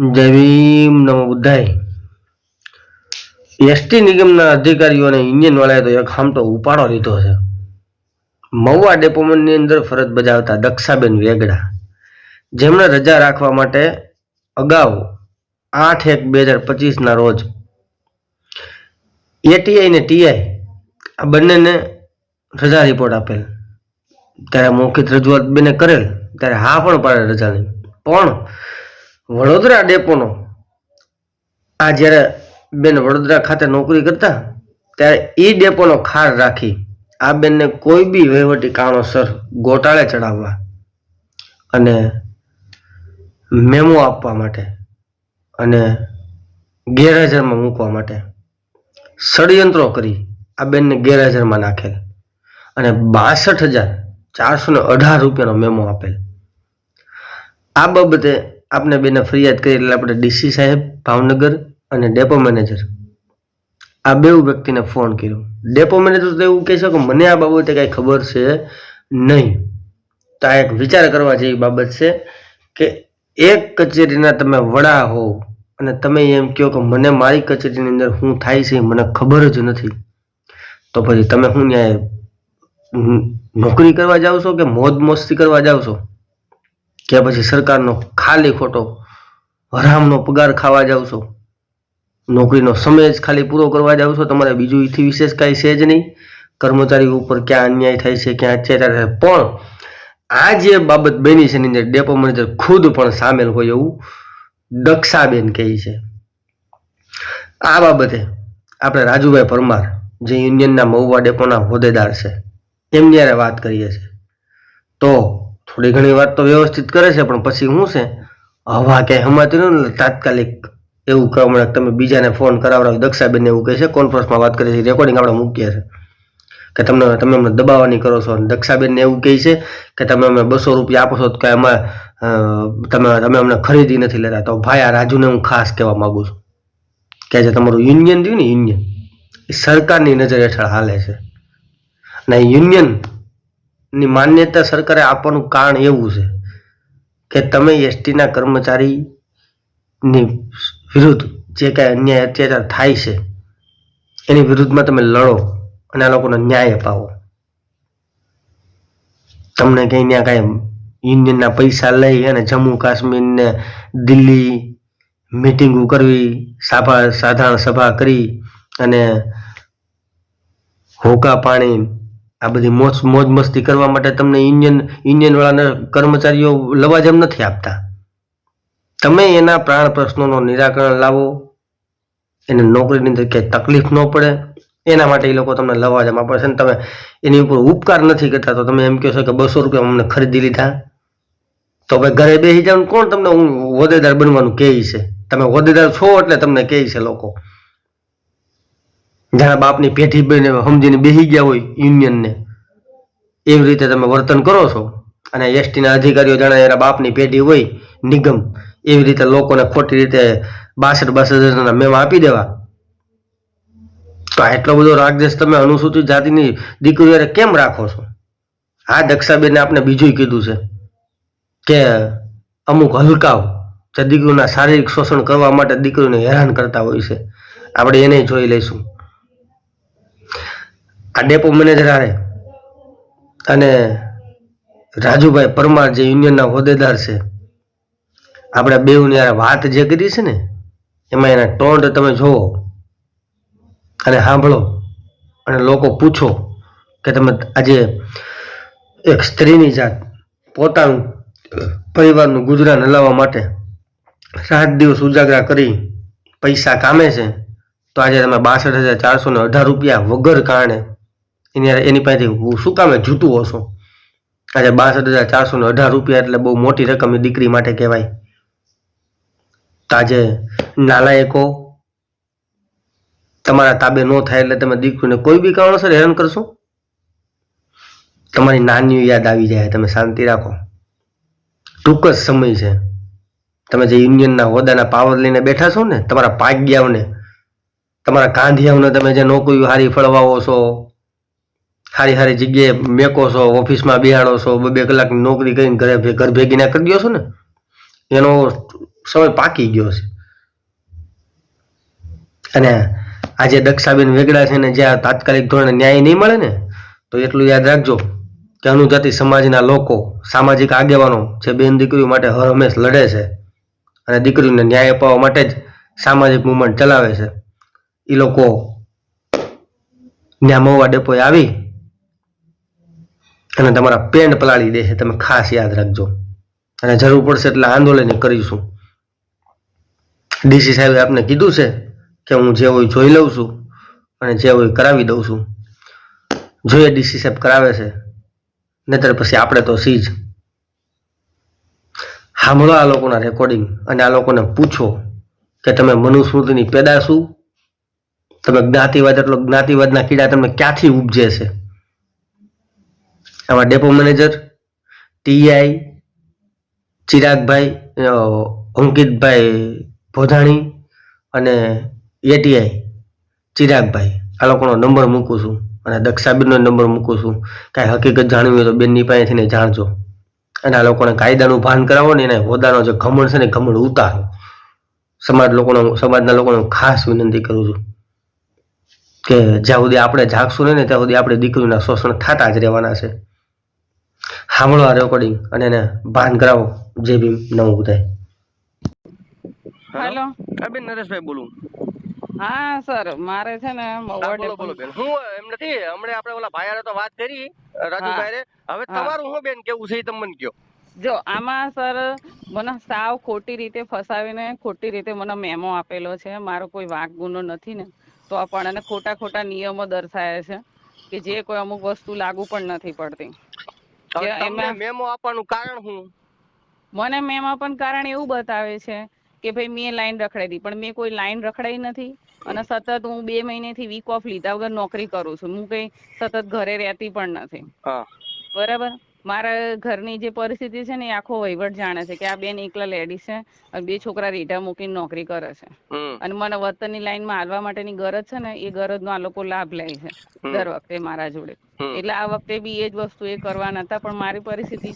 જય ભીમ નમો બુદ્ધાય। એસટી નિગમના અધિકારીઓને ઇન્જિનવાળાએ તો એક હામટો ઉપાડો લીધો છે। મહુવા ડેપોની અંદર ફરજ બજાવતા દક્ષાબેન વેગડા, જેમણે રજા રાખવા માટે અગાઉ 8/1/2025 ના રોજ એટીઆઈ ને ટીઆઈ આ બંનેને રજા રિપોર્ટ આપેલ, ત્યારે મૌખિક રજૂઆત બેને કરેલ, ત્યારે હા પણ પાડે રજાની। પણ વડોદરા ડેપોનો આ જ્યારે બેન વડોદરા ખાતે નોકરી કરતા ત્યારે એ ડેપોનો ખાર રાખી આ બેનને કોઈ બી વહીવટી કારણોસર ગોટાળે ચડાવવા અને મેમો આપવા માટે અને ગેરહાજરમાં મૂકવા માટે ષડયંત્રો કરી આ બેનને ગેરહાજરમાં નાખેલ અને 62,418 રૂપિયાનો મેમો આપેલ। આ બાબતે આપણે બેને ફરિયાદ કરી એટલે આપણે ડીસી સાહેબ ભાવનગર અને ડેપો મેનેજર આ બે વ્યક્તિને ફોન કર્યો। ડેપો મેનેજર તો એવું કહે છે કે મને આ બાબતે કાંઈ ખબર છે નહીં। તો આ એક વિચાર કરવા જેવી બાબત છે કે એક કચેરીના તમે વડા હો અને તમે એમ કહો કે મને મારી કચેરીની અંદર શું થાય છે મને ખબર જ નથી, તો પછી તમે શું ન્યાય નોકરી કરવા જાવ છો કે મોજ મસ્તી કરવા જાવ છો કે પછી સરકારનો ખાલી ખોટો હરામનો પગાર ખાવા જાવ છો? નોકરીનો સમય જ ખાલી પૂરો કરવા જાવ છો, તમારે બીજું એથી વિશેષ કાંઈ છે જ નહીં। કર્મચારી ઉપર ક્યાં અન્યાય થાય છે, ક્યાં અત્યાચાર થાય, પણ આ જે બાબત બની છે એની અંદર ડેપો મેનેજર ખુદ પણ સામેલ હોય એવું દક્ષાબેન કહે છે। આ બાબતે આપણે રાજુભાઈ પરમાર જે યુનિયનના મહુવા ડેપોના હોદ્દેદાર છે એમની યારે વાત કરીએ છીએ, તો થોડી ઘણી વાત તો વ્યવસ્થિત કરે છે, પણ પછી શું છે હવા ક્યાંય હમાતી નથી, તાત્કાલિક એવું કહે તમે બીજાને ફોન કરાવડાવો। દક્ષાબેન એવું કહે છે, કોન્ફરન્સમાં વાત કરીએ છીએ, રેકોર્ડિંગ આપણે મૂકીએ છીએ કે તમે અમને દબાવવાની કરો છો। અને દક્ષાબેનને એવું કહે છે કે તમે અમે 200 રૂપિયા આપો છો કે એમાં તમે અમને ખરીદી નથી લેતા। તો ભાઈ આ રાજુને હું ખાસ કહેવા માગું છું કે જે તમારું યુનિયન રહ્યું ને યુનિયન એ સરકારની નજર હેઠળ હાલે છે અને યુનિયનની માન્યતા સરકારે આપવાનું કારણ એવું છે કે તમે એસટીના કર્મચારીની વિરુદ્ધ જે કાંઈ અન્યાય અત્યાચાર થાય છે એની વિરુદ્ધમાં તમે લડો અને આ લોકોને ન્યાય અપાવો। તમને કંઈ ત્યાં કાંઈ યુનિયનના પૈસા લઈ અને જમ્મુ કાશ્મીરને દિલ્હી મિટિંગો કરવી, સાધારણ સભા કરી અને હોકા પાણી આ બધી મોજ મસ્તી કરવા માટે તમને યુનિયનવાળાના કર્મચારીઓ લવાજમ નથી આપતા। તમે એના પ્રાણ પ્રશ્નોનું નિરાકરણ લાવો, એને નોકરીની અંદર ક્યાંય તકલીફ ન પડે એના માટે એ લોકો તમને લવાજમ આપે છે। તમે એની ઉપર ઉપકાર નથી કરતા તો તમે એમ કહો છો કે 200 રૂપિયા અમને ખરીદી લીધા, તો ભાઈ ઘરે બેસી જાવ કોણ તમને હોદ્દેદાર બનવાનું કહે છે? તમે હોદ્દેદાર છો એટલે તમને કહે છે લોકો, જાણે બાપની પેઢી બને સમજીને બેસી ગયા હોય યુનિયનને એવી રીતે તમે વર્તન કરો છો। અને એસટીના અધિકારીઓ જાણે એના બાપની પેઢી હોય નિગમ એવી રીતે લોકોને ખોટી રીતે 62,000 મેમ આપી દેવા, તો એટલો બધો રાગદેશ તમે અનુસૂચિત જાતિની દીકરીઓ કેમ રાખો છો? આ દક્ષાબેને આપણે બીજું કીધું છે કે અમુક હલકાઓ જે દીકરીઓના શારીરિક શોષણ કરવા માટે દીકરીઓને હેરાન કરતા હોય છે, આપણે એને જોઈ લઈશું। આ ડેપો મેનેજર હારે અને રાજુભાઈ પરમાર જે યુનિયનના હોદ્દેદાર છે આપણે બેઉની યાર વાત જે કરી છે ને એમાં એના ટોન્ટ તમે જોવો અને સાંભળો અને લોકો પૂછો કે તમે આજે એક સ્ત્રીની જાત પોતાનું પરિવારનું ગુજરાન હલાવવા માટે રાત દિવસ ઉજાગરા કરી પૈસા કામે છે, તો આજે તમે 62,418 રૂપિયા વગર કારણે એની પાસેથી શું કામે જૂતું હશો? આજે 62,418 રૂપિયા એટલે બહુ મોટી રકમ એ દીકરી માટે કહેવાય। તો આજે નાલાયકો તમારા તાબે ન થાય એટલે તમે દીકરીને કોઈ બી કારણોસર હેરાન કરશો? તમારી નાનીઓ યાદ આવી જાય, તમે શાંતિ રાખો, ટૂંક જ સમય છે। તમે જે યુનિયનના હોદ્દાના પાવર લઈને બેઠા છો ને, તમારા પાગ્યાઓને તમારા કાંધિયાઓને તમે જે નોકરીઓ હારી ફળવાવો છો, સારી જગ્યાએ મેકો છો, ઓફિસમાં બેહાડો છો, 2 કલાકની નોકરી કરીને ઘર ભેગી ના કરી દો છો ને, એનો સમય પાકી ગયો છે. અને આજે દક્ષાબેન વેગડા છે ને જ્યાં તાત્કાલિક ધોરણે ન્યાય નહીં મળે ને, તો એટલું યાદ રાખજો કે અનુજાતિ સમાજના લોકો, સામાજિક આગેવાનો જે બેન દીકરીઓ માટે હર હંમેશ લડે છે અને દીકરીઓને ન્યાય અપાવવા માટે જ સામાજિક મુવમેન્ટ ચલાવે છે, એ લોકો ત્યાં મહુવા ડેપોએ આવી અને તમારા પેન્ટ પલાળી દેશે. તમે ખાસ યાદ રાખજો. અને જરૂર પડશે એટલે આંદોલન કરીશું. ડીસી સાહેબે આપને કીધું છે કે હું જે હોય જોઈ લઉં છું અને જે હોય કરાવી દઉં છું. જોઈએ ડીસી સાહેબ કરાવે છે, નહીતર પછી આપણે તો સી જ. સાંભળો આ લોકોના રેકોર્ડિંગ અને આ લોકોને પૂછો કે તમે મનુસ્મૃતિની પેદાશું, તમે જ્ઞાતિવાદ, એટલો જ્ઞાતિવાદના કીડા તમને ક્યાંથી ઉપજે છે? આમાં ડેપો મેનેજર, ટીઆઈ ચિરાગભાઈ, અંકિતભાઈ ભોજાણી અને એટીઆઈ ચિરાગભાઈ, આ લોકોનો નંબર મૂકું છું અને દક્ષાબેનનો નંબર મૂકું છું. કાંઈ હકીકત જાણવી હોય તો બેનની પાસેથી જાણજો અને આ લોકોને કાયદાનું ભાન કરાવો ને, એને હોદાનો જે ઘમંડ છે ને ઘમંડ ઉતારો. સમાજના લોકોને ખાસ વિનંતી કરું છું કે જ્યાં સુધી આપણે જાગશું નહીં ને ત્યાં સુધી આપણે દીકરીઓના શોષણ થતા જ રહેવાના છે. સાંભળો આ રેકોર્ડિંગ અને એને ભાન કરાવો. જે બી નવું બધાય. હેલો, બેન નરેશભાઈ બોલું. હા સર, મારે છે ને બોલો બેન. હું એમ નથી, હમણાં આપણે ઓલા ભાઈ તો વાત કરી રાજુભાઈ, હવે તમારું શું બેન કેવું છે તમે મને કહો. જો આમાં સર મને સાવ ખોટી રીતે ફસાવીને ખોટી રીતે મને મેમો આપેલો છે. મારો કોઈ વાંક ગુનો નથી ને, તો પણ એને ખોટા ખોટા નિયમો દર્શાવે છે કે જે કોઈ અમુક વસ્તુ લાગુ પણ નથી પડતી. તમને મેમો આપવાનું કારણ શું? મને મેમો પણ કારણ એવું બતાવે છે કે ભાઈ મેં લાઈન રખડાઈ દી, પણ મેં કોઈ લાઈન રખડાઈ નથી. અને સતત હું 2 મહિનેથી વીક ઓફ લીધા વગર નોકરી કરું છું. હું કઈ સતત ઘરે રહેતી પણ નથી. બરાબર. મારા ઘરની જે પરિસ્થિતિ છે ને એ આખો વહીવટ જાણે છે કે આ બેન એકલા લેડીઝ છે અને 2 છોકરા રીઢા મૂકીને નોકરી કરે છે અને મને વતનની લાઈનમાં હાલવા માટેની ગરજ છે ને, એ ગરજનો આ લોકો લાભ લે છે દર વખતે મારા જોડે. એટલે આ વખતે બી એ જ વસ્તુ એ કરવાના હતા, પણ મારી પરિસ્થિતિ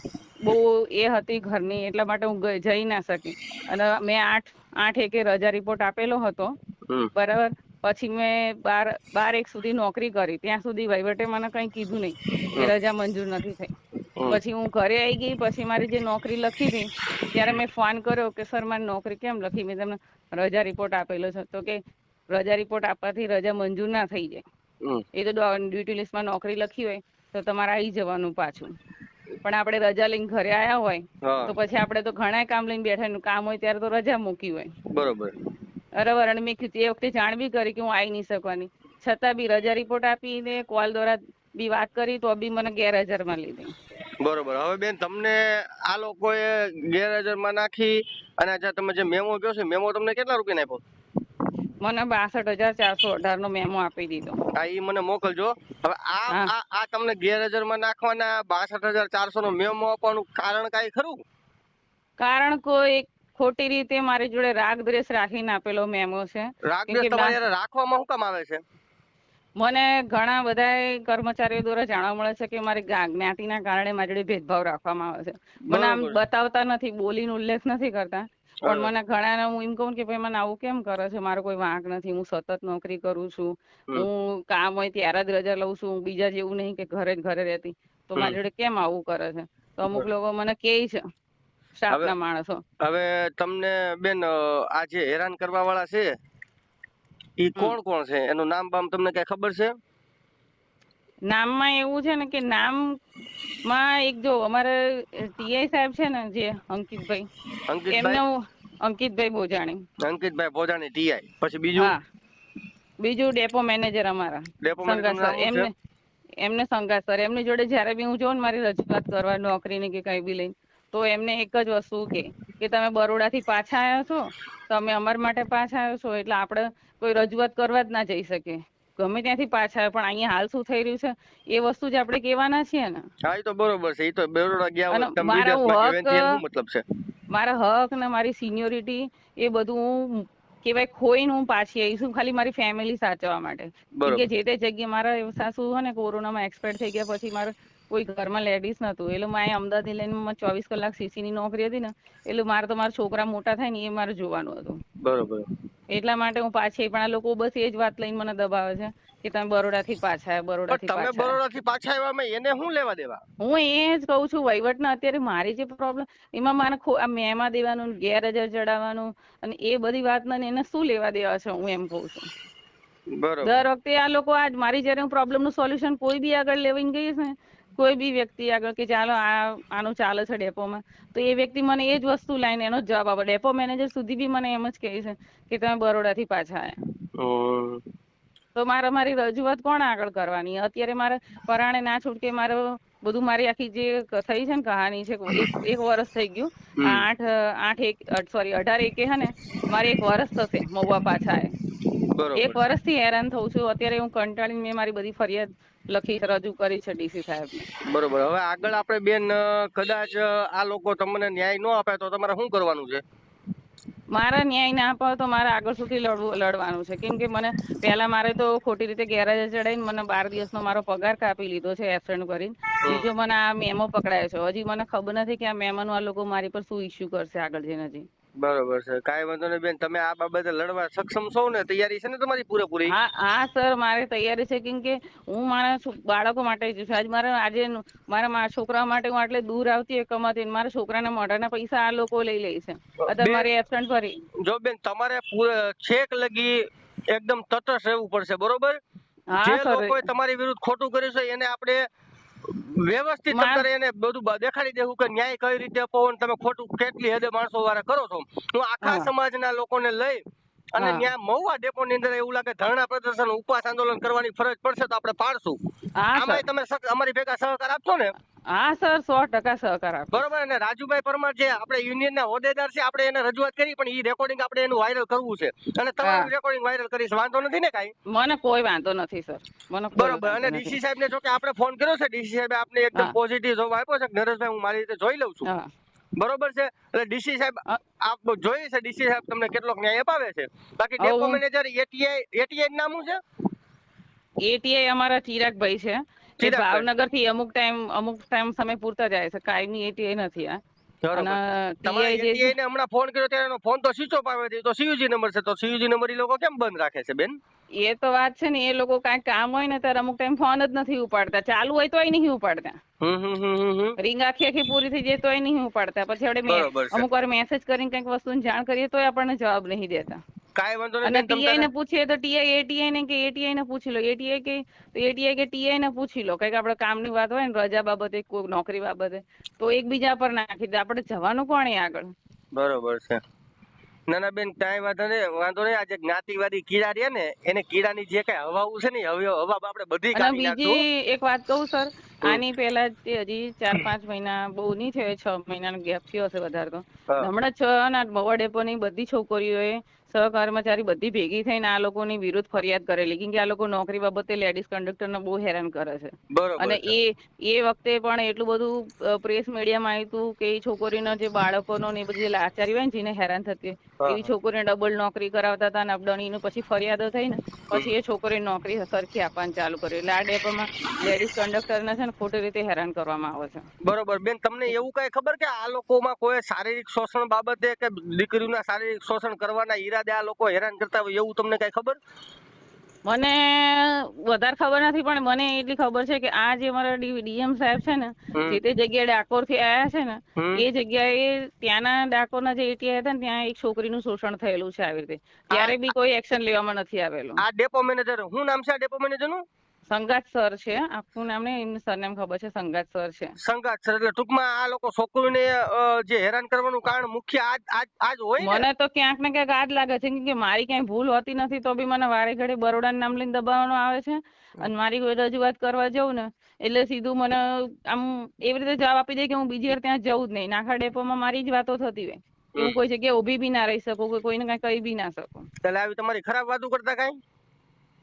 બહુ એ હતી ઘરની, એટલા માટે હું જઈ ના શકી. અને મેં 8 એકે રજા રિપોર્ટ આપેલો હતો. બરાબર. પછી મેં 12 સુધી નોકરી કરી. ત્યાં સુધી વહીવટે મને કંઈ કીધું નહીં કે રજા મંજૂર નથી થઈ. પછી હું ઘરે આવી ગઈ. પછી મારી જે નોકરી લખી હતી ત્યારે મેં ફોન કર્યો કે સર મારી નોકરી કેમ લખી? મેં તમને રજા રિપોર્ટ આપેલો છે. તો કે રજા રિપોર્ટ આપવાથી રજા મંજૂર ના થઈ જાય. એ તો ડ્યુટી લિસ્ટમાં નોકરી લખી હોય તો તમારે આવી જવાનું પાછું. પણ આપણે રજા લઈને ઘરે આવ્યા હોય તો પછી આપણે તો ઘણા કામ લઈને બેઠા, કામ હોય ત્યારે તો રજા મૂકી હોય. બરોબર. અને મેં એ વખતે જાણ બી કરી કે હું આવી નહીં શકવાની, છતાં બી રજા રિપોર્ટ આપીને કોલ દ્વારા બી વાત કરી તો બી મને ગેરહાજરમાં લીધી. બરોબર. હવે બેન તમને આ લોકોએ ગેરહાજરમાં નાખી અને તમે જે મેમો કહો છો, મેમો તમને કેટલા રૂપિયા આપ્યો? મને 62,418 નો મેમો આપી દીધો. હા, ઈ મને મોકલજો. હવે આ તમને ગેરહાજરમાં નાખવાના 62,400 નો મેમો આપવાનું કારણ કાઈ ખરું? કારણ કોઈ ખોટી રીતે મારી જોડે રાગ દ્વેષ રાખીને આપેલો મેમો છે. રાગ દ્વેષ તમારે રાખવામાં શું કામ આવે છે? મને ઘણા બધા કર્મચારીઓ દ્વારા જાણવા મળે છે કે મારી જ્ઞાતિના કારણે મારી જોડે ભેદભાવ રાખવામાં આવે છે. મને આમ બતાવતા નથી, બોલીનો ઉલ્લેખ નથી કરતા, પણ મને ઘણા હું એમ કહું કે ભાઈ મને આવું કેમ કરે છે? મારો કોઈ વાંક નથી, હું સતત નોકરી કરું છું, હું કામ હોય ત્યારે જ રજા લઉં છું, બીજા જેવું નહીં કે ઘરે જ ઘરે રહેતી, તો મારી જોડે કેમ આવું કરે છે? તો અમુક લોકો મને કહે છે, સ્ટાફના માણસો. હવે તમને બેન આ જે હેરાન કરવા વાળા છે ઈ કોણ કોણ છે? એનું નામ બામ તમને કઈ ખબર છે? નામમાં એવું છે ને કે નામમાં એક જો અમારે ટીઆઈ સાહેબ છે ને, જે અંકિતભાઈ, અંકિતભાઈ ભોજાણી. અંકિતભાઈ ભોજાણી ટીઆઈ. પછી બીજું? હા, બીજું ડેપો મેનેજર અમારા સંગાત સર. એમને સંગાત સર, એમની જોડે જયારે બી હું જોઉં ને મારી રજૂઆત કરવા નોકરીની કે કઈ બી લઈને, તો એમને એક જ વસ્તુ કે તમે બરોડાથી પાછા આવ્યા છો, તમે અમારા માટે પાછા આવ્યો છો, એટલે આપણે કોઈ રજૂઆત કરવા જ ના જઈ શકીએ. ગમે ત્યાંથી પાછા આવે, પણ અહીંયા હાલ શું થઈ રહ્યું છે એ વસ્તુ જ આપણે કહેવાના છીએ ને. હા, એ તો બરોબર છે. એ તો બરોડા ગયા હોય તમે વિદેશમાં કેવાય એનું મતલબ છે. મારા હક ને મારી સિનિયોરિટી એ બધું કેવાય ખોઈને હું પાછી આવી છું ખાલી મારી ફેમિલી સાચવવા માટે. કે જે તે જગ્યાએ મારા સાસુ હોય ને કોરોનામાં એક્સપાયર થઈ ગયા પછી મારે કોઈ ઘરમાં લેડીઝ નતું, એટલે મારે અમદાવાદ લઈને 24 કલાક સીસી ની નોકરી હતી ને, એટલે મારે તો મારા છોકરા મોટા થાય ને એ મારે જોવાનું હતું. બરોબર. એટલા માટે હું પાછી, પણ આ લોકો બસ એ જ વાત લઈને મને દબાવે છે કે તમે બરોડા થી પાછા આવ્યા, બરોડા પણ થી તમે પાછા આવ્યા. બરોડા થી પાછા આવ્યા એને શું લેવા દેવા? હું એ જ કઉ છું, વહીવટના અત્યારે મારી જે પ્રોબ્લેમ એમાં મારે મેમાં દેવાનું, ગેરહાજર ચડાવવાનું અને એ બધી વાતના એને શું લેવા દેવા છે, હું એમ કઉ છું. બરોબર. દર વખતે આ લોકો આજ મારી જયારે હું પ્રોબ્લેમ નું સોલ્યુશન કોઈ બી આગળ લેવાઈને ગઈશ ને, કોઈ બી વ્યક્તિ આગળ કે ચાલો આનું ચાલે છે ડેપોમાં, તો એ વ્યક્તિ મને એ જ વસ્તુ લાઈને એનો જ જવાબ આપે. ડેપો મેનેજર સુધી બી મને એમ જ કહે છે કે તમે બરોડા થી પાછા આવ્યા. તો મારી રજૂઆત કોણ આગળ કરવાની? અત્યારે મારે પરાણે ના છૂટકે મારે બધું, મારી આખી જે થઈ છે ને કહાની છે, એક વર્ષ થઈ ગયું. 18 હે ને મારે 1 વર્ષ થશે મહુવા પાછા આવે. બરોબર 1 વર્ષથી હેરાન થઉં છું. અત્યારે હું કંટાળીને મેં મારી બધી ફરિયાદ લખી રજૂ કરી છે ડીસી સાહેબને. બરોબર. હવે આગળ આપણે બેન કદાચ આ લોકો તમને ન્યાય ન આપે તો તમારે શું કરવાનું છે? મારા ન્યાય ના અપાવે તો મારે આગળ સુધી લડવાનું છે. કેમ કે મને પહેલા મારે તો ખોટી રીતે ગેરહાજર ચડાવીને મને 12 દિવસનો મારો પગાર કાપી લીધો છે એબસેન્ટ કરીને. બીજો મને આ મેમો પકડાયો છે. હજી મને ખબર નથી કે આ મેમોનું આ લોકો મારી પર શું ઇસ્યુ કરશે આગળ જઈને હજી. બરોબર છે. કાંઈ વાંધો નહીં બેન, તમે આ બાબતે લડવા સક્ષમ છો ને? તૈયારી છે ને તમારી પૂરેપૂરી? હા સર, મારે તૈયારી છે. કેમ કે હું મારા બાળકો માટે જ છું. આજે મારા છોકરાઓ માટે હું આટલે દૂર આવતી હોય કમાતી, મારા છોકરાના મોઢાના પૈસા આ લોકો લઈ લે છે. અત્યારે મારી એબસેન્ટ ભરી. જો બેન, તમારે છેક લગી એકદમ તટસ્થ રહેવું પડશે, બરોબર? જે લોકોએ તમારી વિરુદ્ધ ખોટું કર્યું છે એને આપણે વ્યવસ્થિત એને બધું દેખાડી દેવું કે ન્યાય કઈ રીતે અપાવો, તમે ખોટું કેટલી હદે માણસો વાળા કરો છો. હું આખા સમાજના લોકોને લઈ અને ત્યાં મહુવા ડેપો ની અંદર એવું લાગે ધરણા પ્રદર્શન, ઉપવાસ આંદોલન કરવાની ફરજ પડશે તો આપણે પાડશું. આમાં તમે અમારી ભેગા સહકાર આપશો ને? હા સર, 100% સહકાર આપો. બરોબર. અને રાજુભાઈ પરમાર જે આપણે યુનિયનના હોદ્દેદાર છે, આપણે એને રજૂઆત કરી, પણ એ રેકોર્ડિંગ આપણે એનું વાયરલ કરવું છે અને તમારું રેકોર્ડિંગ વાયરલ કરીશ. વાંધો નથી ને કાંઈ? મને કોઈ વાંધો નથી સર, મને બરોબર. અને ડીસી સાહેબ ને જો કે આપણે ફોન કર્યો છે, ડીસી સાહેબ આપને એકદમ પોઝિટિવ જવાબ આપ્યો છે કે નરેશભાઈ હું મારી રીતે જોઈ લઉં છું. બરોબર છે. એટલે ડીસી સાહેબ આપ જોઈએ છે, ડીસી સાહેબ તમને કેટલોક ન્યાય અપાવે છે. બાકી ડેપો મેનેજર એટીઆઈ નામ શું છે? એટીઆઈ અમારા ચિરાગભાઈ છે. એ ભાવનગર થી અમુક ટાઈમ સમય પૂરતા જાય છે. કાયમી એટીઆઈ નથી આ. તમારે એટીઆઈ ને હમણાં ફોન કર્યો ત્યારે એનો ફોન તો સ્વિચ ઓફ આવે છે. તો સીયુજી નંબર છે, તો સીયુજી નંબર એ લોકો કેમ બંધ રાખે છે બેન? એ તો વાત છે ને, એ લોકો કઈ કામ હોય ને ત્યારે અમુક ટાઈમ ફોન જ નથી ઉપાડતા. ચાલુ હોય તોય નહીં ઉપાડતા. રીંગ આખી પૂરી થઈ જાય તોય નહીં ઉપાડતા. પછી આપણે અમુક વાર મેસેજ કરીને કઈક વસ્તુની જાણ કરીએ તોય આપણને જવાબ નહીં દેતા. કાંઈ વાંધો નહીં. અને ટીઆઈ ને પૂછીએ તો એટીઆઈ ને કે એટીઆઈ ને પૂછી લો. એટીઆઈ કે ટીઆઈ ને પૂછી લો. કઈક આપણે કામની વાત હોય ને, રજા બાબતે, કોઈ નોકરી બાબતે, તો એકબીજા પર નાખી દે. આપણે જવાનું કોણ આગળ? બરોબર છે. ના ના બેન, કાંઈ વાંધો નહીં. આજે જ્ઞાતિવાદી કીડા રહ્યા ને, એને કીડાની જે કઈ હવાઓ છે ને, હવા આપણે બધી કાઢી નાખશું. બીજી એક વાત કહું સર, આની પહેલા હજી 4-5 મહિના, બહુ નહીં થયો, 6 મહિનાનો ગેપ થયો હશે વધારે તો. હમણાં મહુવા ડેપોની બધી છોકરીઓએ સહકર્મચારી બધી ભેગી થઈને આ લોકોની વિરુદ્ધ ફરિયાદ કરેલી. કેમ કે આ લોકો નોકરી બાબતે લેડીઝ કંડક્ટરને બહુ હેરાન કરે છે. અને એ વખતે પણ એટલું બધું પ્રેસ મીડિયામાં આવ્યું હતું કે એ છોકરીના જે બાળકોનો ને એ બધી લાચારી હોય ને, જેને હેરાન થતી એવી છોકરીને ડબલ નોકરી કરાવતા હતા. અને અપડાઉન પછી ફરિયાદો થઈ ને, પછી એ છોકરી નોકરી સરખી આપવાનું ચાલુ કર્યું. એટલે આ ડેપોમાં લેડીઝ કંડક્ટરને છે ને ખોટી રીતે હેરાન કરવામાં આવે છે. બરોબર બેન, તમને એવું કઈ ખબર કે આ લોકોમાં કોઈ શારીરિક શોષણ બાબતે કે દીકરીઓના શારીરિક શોષણ કરવાના ઈરાદે આ લોકો હેરાન કરતા હોય એવું તમને કઈ ખબર? મને વધારે ખબર નથી, પણ મને એટલી ખબર છે કે આ જે અમારા ડીએમ સાહેબ છે ને, જે તે જગ્યાએ ડાકોર થી આવ્યા છે ને, એ જગ્યાએ ત્યાંના ડાકોરના જે એટીઆઈ હતા ને, ત્યાં એક છોકરીનું શોષણ થયેલું છે આવી રીતે. ત્યારે બી કોઈ એક્શન લેવામાં નથી આવેલું. આ ડેપો મેનેજર શું નામ છે? આ ડેપો મેનેજર નું સંગાત સર છે. આખું નામ ને એમનું સરનેમ ખબર છે, સંગાત સર છે. સંગાત સર. એટલે ટૂંકમાં આ લોકો છોકરીઓને જે હેરાન કરવાનું કારણ મુખ્ય આજ હોય. મને તો ક્યાંક ને ક્યાંક આ જ લાગે છે કે મારી ક્યાંય ભૂલ હોતી નથી, તો બી મને વારે ઘડી બરોડાનું નામ લઈને દબાવવાનું આવે છે. અને મારી કોઈ રજૂઆત કરવા જવું ને એટલે સીધું મને આમ એવી રીતે જવાબ આપી દે કે હું બીજી વાર ત્યાં જવું જ નહીં. નાખા ડેપોમાં મારી જ વાતો થતી હોય કે હું કોઈ જગ્યાએ ઉભી બી ના રહી શકું, કે કોઈને કઈ કહી બી ના શકું. એટલે આવી તમારી ખરાબ વાતો કરતા કઈ?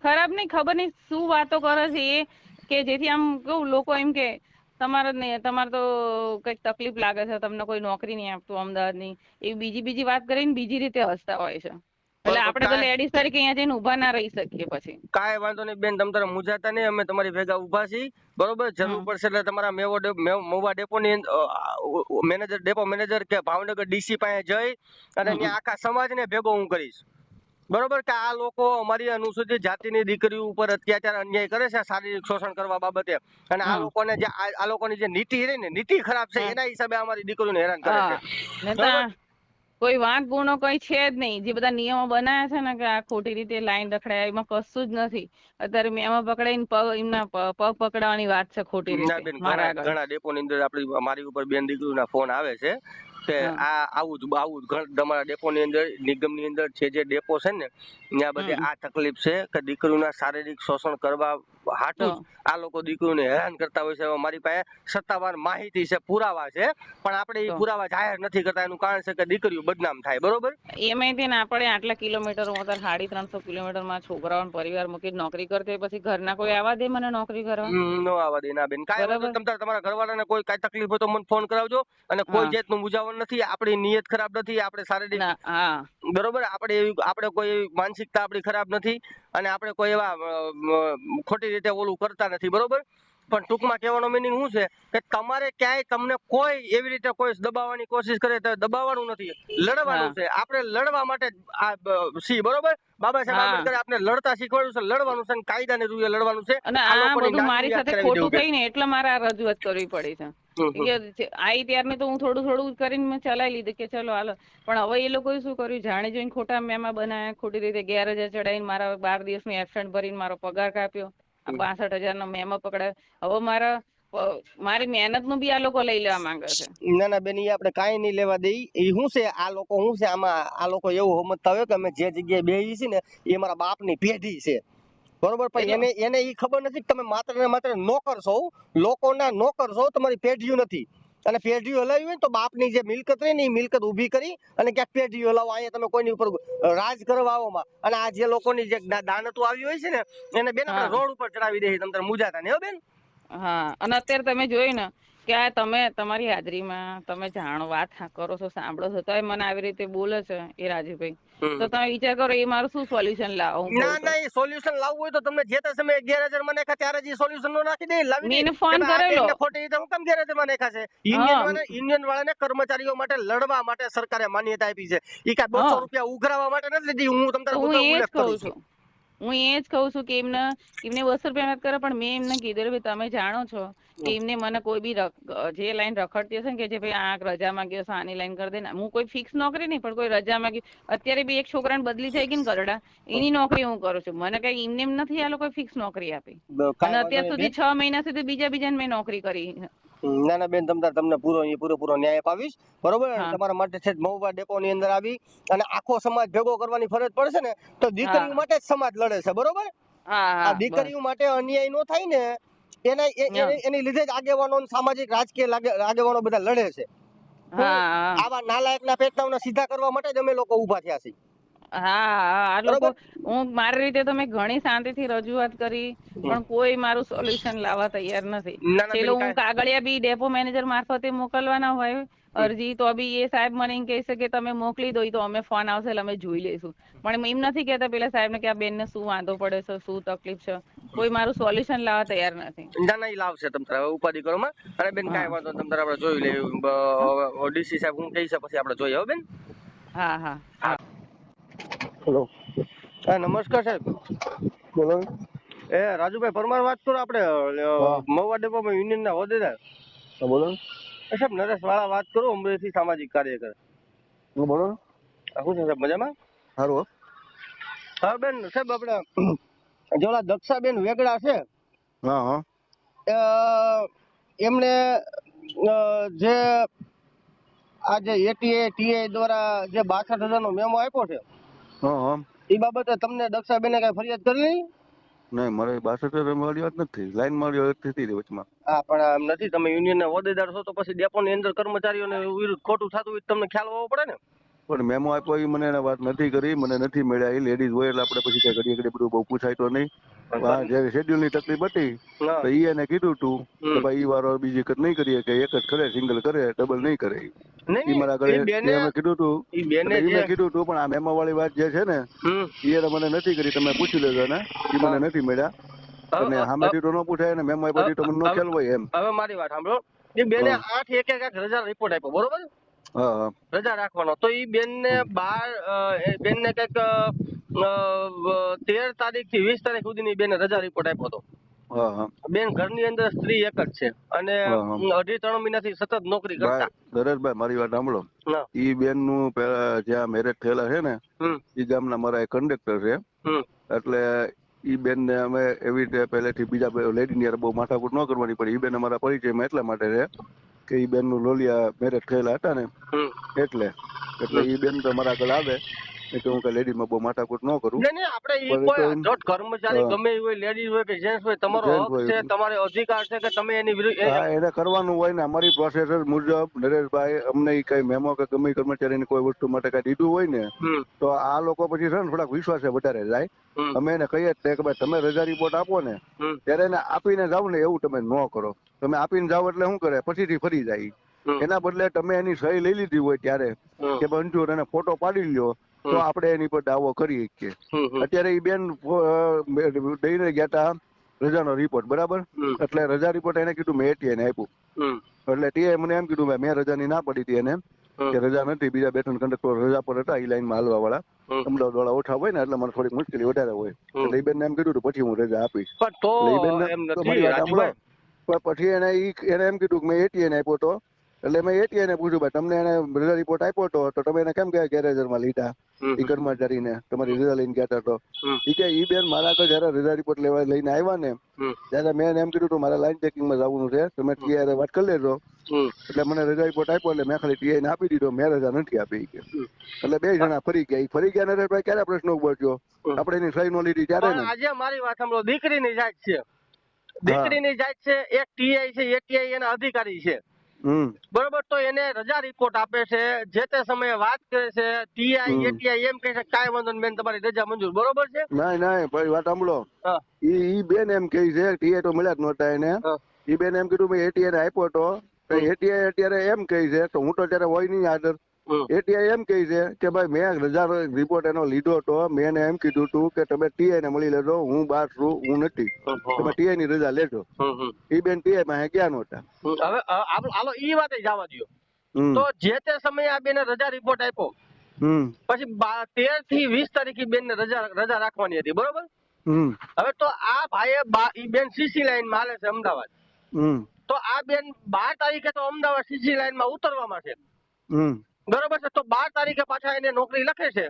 ખરાબ નહીં, ખબર નહીં શું વાતો કરે છે એ, કે જેથી આમ કેવું લોકો એમ કે તમારે તો કઈક તકલીફ લાગે છે, તમને કોઈ નોકરી નહીં આપતું અમદાવાદની, એ બીજી વાત કરીને બીજી રીતે હસતા હોય છે. એટલે આપણે તો લેડીઝ તરીકે અહીંયા જઈને ઊભા ના રહી શકીએ પછી. કાંઈ વાંધો નહીં બેન, તમ તારે મૂંઝાતા નહીં, અમે તમારી ભેગા ઊભા છીએ બરોબર. જરૂર પડશે એટલે તમારા મહુવા ડેપોની મેનેજર, ડેપો મેનેજર કે ભાવનગર ડીસી પાસે જઈ અને ત્યાં આખા સમાજને ભેગો હું કરીશ બરોબર, કે આ લોકો અમારી અનુસૂચિત જાતિની દીકરીઓ ઉપર અત્યાચાર અન્યાય કરે છે શારીરિક શોષણ કરવા બાબતે, અને આ લોકોને જે આ લોકોની જે નીતિ રહી ને નીતિ ખરાબ છે એના હિસાબે અમારી દીકરીઓને હેરાન કરે છે. કોઈ વાંક ગુનો કઈ છે જ નહીં. જે બધા નિયમો બનાવ્યા છે ને કે આ ખોટી રીતે લાઈન રખડાય, એમાં કશું જ નથી. અત્યારે મેમાં પકડાઈને એમના પગ પકડાવાની વાત છે ખોટી રીતે. ઘણા ડેપો ની અંદર આપણી મારી ઉપર બેન દીકરીઓના ફોન આવે છે કે આ આવું તમારા ડેપો ની અંદર, નિગમ ની અંદર છે જે ડેપો છે ને ત્યાં બધી આ તકલીફ છે કે દીકરીઓના શારીરિક શોષણ કરવા હાટું આ લોકો દીકરીઓને હેરાન કરતા હોય છે. મારી પાસે સત્તાવાર માહિતી છે, પુરાવા છે, પણ આપણે એ પુરાવા જાહેર નથી કરતા. એનું કારણ છે કે દીકરીઓ બદનામ થાય બરોબર. એમાંથી ને આપણે આટલા કિલોમીટર, 350 કિલોમીટર માં છોકરાઓ પરિવાર મૂકી નોકરી કરતે, પછી ઘરના કોઈ આવવા દે મને નોકરી કરવા? નો આવવા દે ના બેન. કાંઈ વાંધો નહીં, તમારા ઘરવાળાને કોઈ કાંઈ તકલીફ હોય તો મને ફોન કરાવજો. અને કોઈ જાતનું મૂંઝાવણ નથી, આપણી નિયત ખરાબ નથી, આપણે શારીરિક બરોબર, આપણે કોઈ માનસિકતા આપણી ખરાબ નથી, અને આપણે કોઈ એવા ખોટી રીતે ઓલું કરતા નથી બરોબર. પણ ટૂંકમાં કહેવાનો મિનિંગ શું છે કે તમારે ક્યાંય તમને કોઈ એવી રીતે કોઈ દબાવવાની કોશિશ કરે તો દબાવવાનું નથી, લડવાનું છે. આપણે લડવા માટે આ સી બરોબર. બાબા સાહેબ આંબેડકરે આપણે લડતા શીખવાડ્યું છે, લડવાનું છે, કાયદાની રૂએ લડવાનું છે. અને આ બધું મારી સાથે ખોટું થઈ ને એટલે મારે આ રજૂઆત કરવી પડી છે. આઈ ત્યારની તો હું થોડું કરીને મેં ચલાવી લીધું કે ચલો હાલો, પણ હવે એ લોકોએ શું કર્યું, જાણે જોઈને ખોટા મેમા બનાવ્યા, ખોટી રીતે ગેરેજે ચડાવીને મારા 12 દિવસનું એબસેન્ટ ભરીને મારો પગાર કાપ્યો, 62,000 નો મેમો પકડાયો. હવે મારી મહેનત નું બી આ લોકો લઈ લેવા માંગે છે. ના ના બેન, એ આપણે કાંઈ નહીં લેવા દઈ. એ શું છે, આ લોકો શું છે, આમાં આ લોકો એવું સમજતા હોય કે અમે જે જગ્યાએ બેહી છીએ ને એ મારા બાપની પેઢી છે બરોબર. પણ એને એ ખબર નથી કે તમે માત્ર ને માત્ર નોકર છો, લોકોના નોકર છો, તમારી પેઢીઓ નથી. અને પેઢીઓ હલાવી હોય ને તો બાપની જે મિલકત રહી ને એ મિલકત ઉભી કરી અને ક્યાંક પેઢીઓ હલાવો. અહીંયા તમે કોઈની ઉપર રાજ કરવા આવોમાં, અને આ જે લોકોની જે દાનતો આવી હોય છે ને એને બેન આપણે રોડ ઉપર ચડાવી દે. તમે મૂંઝાતા નહીં હો બેન. હા, અને અત્યારે તમે જોયું ને કે આ તમે તમારી હાજરીમાં તમે જાણો, વાત કરો છો, સાંભળો છો, તો મને આવી રીતે બોલે છે એ રાજીભાઈ, તો તમે વિચાર કરો એ મારું શું સોલ્યુશન લાવો? ના ના, એ સોલ્યુશન લાવવું હોય તો તમને જે તે સમયે 11,000 માં નાખ્યા ત્યારે જ સોલ્યુશન નો નાખી દે. મેં ફોન કરેલો, ખોટી રીતે હું કેમ 11,000 માં નાખ્યા છે? યુનિયન વાળાને કર્મચારીઓ માટે લડવા માટે સરકારે માન્યતા આપી છે. એ કાંઈ 200 રૂપિયા ઉઘરાવા માટે નથી લીધી. હું તમને ઉલ્લેખ કરું છું. હું એ જ કહું છું કે એમને 200 રૂપિયા કરે, પણ મેં એમને કીધું તમે જાણો છો કે એમને મને કોઈ બી જે લાઈન રખડતી હશે ને કે જે ભાઈ આ રજા માંગ્યો છે આની લાઈન કરી દે ને, હું કોઈ ફિક્સ નોકરી નહીં, પણ કોઈ રજા માંગી, અત્યારે બી એક છોકરાને બદલી થઈ ગઈ ને ગરડા, એની નોકરી હું કરું છું. મને કઈ એમને એમ નથી આ લોકો ફિક્સ નોકરી આપી, અને અત્યાર સુધી 6 મહિના સુધી બીજાને મેં નોકરી કરી. ના ના બેન, તમને પૂરેપૂરો ન્યાય અપાવીશ બરોબર. તમારા માટે છે મહુવા ડેપો ની અંદર આવી અને આખો સમાજ ભેગો કરવાની ફરજ પડશે ને તો દીકરીઓ માટે જ સમાજ લડે છે બરોબર. આ દીકરીઓ માટે અન્યાય નો થાય ને એની લીધે જ આગેવાનો, સામાજિક રાજકીય આગેવાનો બધા લડે છે. આવા નાલાયક ના પેટના સીધા કરવા માટે જ અમે લોકો ઉભા થયા છીએ. આ લોકો હું મારી રીતે તો મેં ઘણી શાંતિથી રજૂઆત કરી, પણ કોઈ મારું સોલ્યુશન લાવવા તૈયાર નથી. ચલો હું કાગળિયા બી ડેપો મેનેજર મારફતે મોકલવાના હોય અરજી, તો બી એ સાહેબ મને એમ કહે છે કે તમે મોકલી દો, તો અમે ફોન આવશે એટલે અમે જોઈ લઈશું. પણ એમ નથી કહેતા પેલા સાહેબ ને કે આ બેન ને શું વાંધો પડે છે, શું તકલીફ છે. કોઈ મારું સોલ્યુશન લાવવા તૈયાર નથી. ના ના, એ લાવશે તમે ઉપાધિ કરો માં. અને બેન કાંઈ વાંધો તમે આપણે જોઈ લઈએ. ડીસી સાહેબ હું કહી છે પછી આપણે જોઈએ હો બેન. હા હા હા. હેલો, હા નમસ્કાર સાહેબ. બોલો. રાજુભાઈ પરમાર વાત કરો, આપણે મહુવા ડેપોમાં યુનિયન ના હોદ્દેદાર. બોલો સાહેબ, નરેશ વાળા વાત કરો, અમરેથી સામાજિક કાર્યકર. બોલો. શું છે સાહેબ, મજામાં? સારું. હા બેન, સાહેબ આપણે જોલા દક્ષાબેન વેગડા છે, એમને જે આજે એટીએ ટીએ દ્વારા જે 62,000 નો મેમો આપ્યો છે, એ બાબતે તમને દક્ષાબેને કઈ ફરિયાદ કરી? નહીં, મારે 62,000 વાળી વાત નથી, લાઈન મારી થતી હતી વચમાં. હા, પણ આમ નથી, તમે યુનિયન ના હોદ્દેદાર છો તો પછી ડેપો ની અંદર કર્મચારીઓને વિરુદ્ધ ખોટું થતું હોય તમને ખ્યાલ હોવો પડે ને. પણ મેમો આપ્યો એ મને એને વાત નથી કરી, મને નથી મળ્યા. એ લેડીઝ હોય એટલે આપણે પછી કઈ ઘડીએ ઘડીએ બધું બહુ પૂછાય તો નહીં. જયારે શેડ્યુલ ની તકલીફ હતી તો ઈ એને કીધું તું કે ભાઈ ઈ વારો બીજી વખત નહીં કરીએ, કે એક જ કરે, સિંગલ કરે, ડબલ નહીં કરે. ઈ મારા ઘરે મેં કીધું તું, એટલે ઈ મેં કીધું તું, પણ આ મેમો વાળી વાત જે છે ને એ એને મને નથી કરી. તમે પૂછી લેજો ને, ઈ મને નથી મળ્યા. અને સામેથી તો ન પૂછાય ને મેમો આપ્યો તો મને નો ખ્યાલ હોય એમ. હવે મારી વાત સાંભળો, એ બેને 8 એક રજા રિપોર્ટ આપ્યો, બરોબર? હા, રજા રાખવાનો તો ઈ બેન ને 12 બેન ને કઈક 13 તારીખ થી 20 તારીખ સુધીની બેને રજા રિપોર્ટ આપ્યો હતો. હા. બેન ઘરની અંદર સ્ત્રી એક જ છે અને 2.5-3 મહિનાથી સતત નોકરી કરતા. દરેશભાઈ મારી વાત સાંભળો, ઈ બેન નું જ્યાં મેરેજ થયેલા છે ને ઈ ગામના મારા કંડક્ટર છે. એટલે ઈ બેન ને અમે એવી રીતે પહેલેથી બીજા લેડી ની બહુ માથાકૂટ ન કરવાની પડી. ઈ બેન અમારા પરિચયમાં એટલા માટે છે કે ઈ બેન નું લોલિયા મેરેજ થયેલા હતા ને એટલે ઈ બેન તો મારા આગળ આવે એટલે હું કઈ લેડી માં બહુ માથાકૂટ ન કરું. આપણે ઈ કોઈ કર્મચારી ગમે એ હોય, લેડીઝ હોય કે જેન્ટ્સ હોય, તમારો હક છે, તમારો અધિકાર છે કે તમે એની વિરુદ્ધ એને કરવાનું હોય ને. અમારી પ્રોસેસ મુજબ નરેશભાઈ અમને કઈ મેમો કે ગમે કર્મચારીની કોઈ વસ્તુ માટે કઈ દીધું હોય ને તો આ લોકો પછી છે ને થોડાક વિશ્વાસે વધારે જાય. અમે એને કહીએ જ કે ભાઈ તમે રજા રિપોર્ટ આપો ને ત્યારે એને આપીને જાવ ને એવું તમે ન કરો. તમે આપીને જાવ એટલે શું કરે, પછીથી ફરી જાય. એના બદલે તમે એની સહી લઈ લીધી હોય ત્યારે કે મંજૂર એને ફોટો પાડી લ્યો તો આપણે એની પર દાવો કરી શકીએ. અત્યારે એ બેન દઈને ગયા હતા રજાનો રિપોર્ટ, બરાબર? એટલે રજા રિપોર્ટ એને કીધું મેં એને આપ્યું. એટલે તે મને એમ કીધું મેં રજાની ના પડી હતી એને કે રજા નથી, બીજા 2-3 કંડક્ટર રજા પર હતા એ લાઈનમાં હાલવા વાળા, અમદાવાદ વાળા ઓછા હોય ને એટલે મને થોડીક મુશ્કેલી વધારે હોય. એટલે એ બેન એમ કીધું પછી હું રજા આપીશ. પછી એને એમ કીધું કે મેં એને આપ્યો હતો. એટલે મેં એને પૂછ્યું ભાઈ તમને એને રજા રિપોર્ટ આપ્યો હતો તો તમે એને કેમ કે ગેરહાજરમાં લીધા એ કર્મચારીને, તમારી રજા લઈને ગયા હતા તો ઈ કે ઈ બેન મારા આગળ જયારે રજા રિપોર્ટ લેવા લઈને આવ્યા ને ત્યારે મેં એમ કીધું મારે લાઈન ચેકિંગમાં જવાનું છે, તમે ટીઆઈ વાત કરી લેજો. એટલે મને રજા રિપોર્ટ આપ્યો એટલે મેં ખાલી ટીઆઈ ને આપી દીધો, મેં રજા નથી આપી કે. એટલે 2 જણા ફરી ગયા નરેશભાઈ. ક્યારે પ્રશ્ન ઉભો થયો આપણે એની સહી નો લીધી ત્યારે ને. આજે મારી વાત સાંભળો, દીકરીની જાત છે, દીકરીની જાત છે, એક ટીઆઈ છે, એક ટીઆઈ એના અધિકારી છે, બરોબર? તો એને રજા રિપોર્ટ આપે છે, જે તે સમયે વાત કરે છે, ટીઆઈ એટીઆઈ એમ કહે છે કાંઈ વાંધો નહીં બેન તમારી રજા મંજૂર, બરોબર છે? નહીં ભાઈ વાત સાંભળો, ઈ બેન એમ કહે છે ટીઆઈ તો મળ્યા જ નહોતા એને. ઈ બેન એમ કીધું મેં એટીઆઈ ને આપ્યો હતો, એટીઆઈ અત્યારે એમ કહે છે તો હું તો અત્યારે હોય નહીં હાજર. એટીઆઈ એમ કહે છે કે ભાઈ મેં રજા રિપોર્ટ એનો લીધો હતો, મેં એને એમ કીધું હતું કે તમે ટીઆઈ ને મળી લેજો, હું બહાર છું, હું નથી, તમે ટીઆઈ ની રજા લેજો. ઈ બેન ટીઆઈ માં ગયા નહોતા. હવે હાલો ઈ વાતે જવા દો. તો જે તે સમયે આ બેને રજા રિપોર્ટ આપ્યો પછી 13 થી 20 તારીખે બેન ને રજા રાખવાની હતી, બરોબર? હવે તો આ ભાઈએ બેન સીસી લાઈન માં હાલે છે અમદાવાદ, તો આ બેન 12 તારીખે તો અમદાવાદ સીસી લાઈન માં ઉતરવામાં છે, બરોબર છે? તો 12 તારીખે પાછા એને નોકરી લખે છે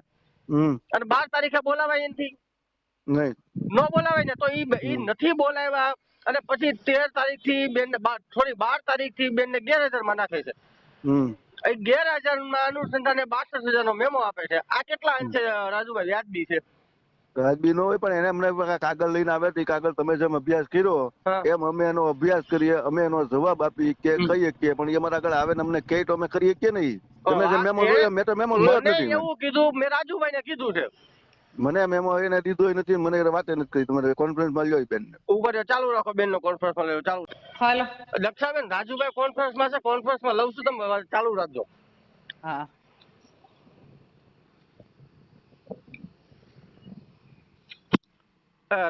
અને 12 તારીખે બોલાવાય એનથી ન બોલાવાય ને, તો ઈ નથી બોલાવ્યા અને પછી 13 તારીખ થી બેન ને 12 તારીખ થી બેન ને ગેરહાજર માં નાખે છે. એ ગેરહાજર ના અનુસંધાને 62,000 નો મેમો આપે છે. આ કેટલા અંશે રાજુભાઈ વ્યાજબી છે? વ્યાજબી નો હોય પણ એને અમને કાગળ લઈને આવે તો કાગળ તમે જેમ અભ્યાસ કર્યો એમ અમે એનો અભ્યાસ કરીએ, અમે એનો જવાબ આપી કે કહી શકીએ, પણ એ અમારા આગળ આવે ને અમને કહે તો અમે કરી શકીએ નહીં. તમે જે મેમો જોયો મેં તો મેમો જોયો જ નથી. એવું કીધું મેં રાજુભાઈ ને કીધું છે, મને મેમો એને દીધો નથી, મને વાત નથી કરી. તમારે કોન્ફરન્સ માં લ્યો બેન ઉપર ચાલુ રાખો, બેન નો કોન્ફરન્સ માં લ્યો ચાલુ. હાલો દક્ષાબેન, રાજુભાઈ કોન્ફરન્સ માં છે, કોન્ફરન્સ માં લઉં છું, તમે ચાલુ રાખજો. હા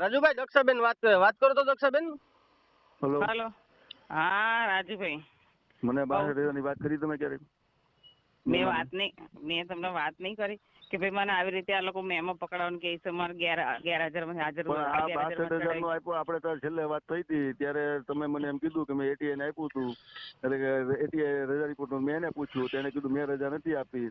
રાજુભાઈ, દક્ષાબેન વાત કરો તો. દક્ષાબેન હાલો. હા રાજુભાઈ, મને 62,000 ની વાત કરી તમે ક્યારે? મેં તમને વાત નહીં કરી કે ભાઈ મને આવી રીતે આ લોકો મેમો પકડવાનું કે છે, મારે ગેરહાજર માં હાજર. 62,000 નો આપ્યો આપણે તો છેલ્લે વાત થઈ હતી ત્યારે તમે મને એમ કીધું કે મેં એટીઆઈ ને આપ્યું હતું, એટલે કે એટીઆઈ રજા રિપોર્ટ મેં એને પૂછ્યું, તેને કીધું મેં રજા નથી આપી,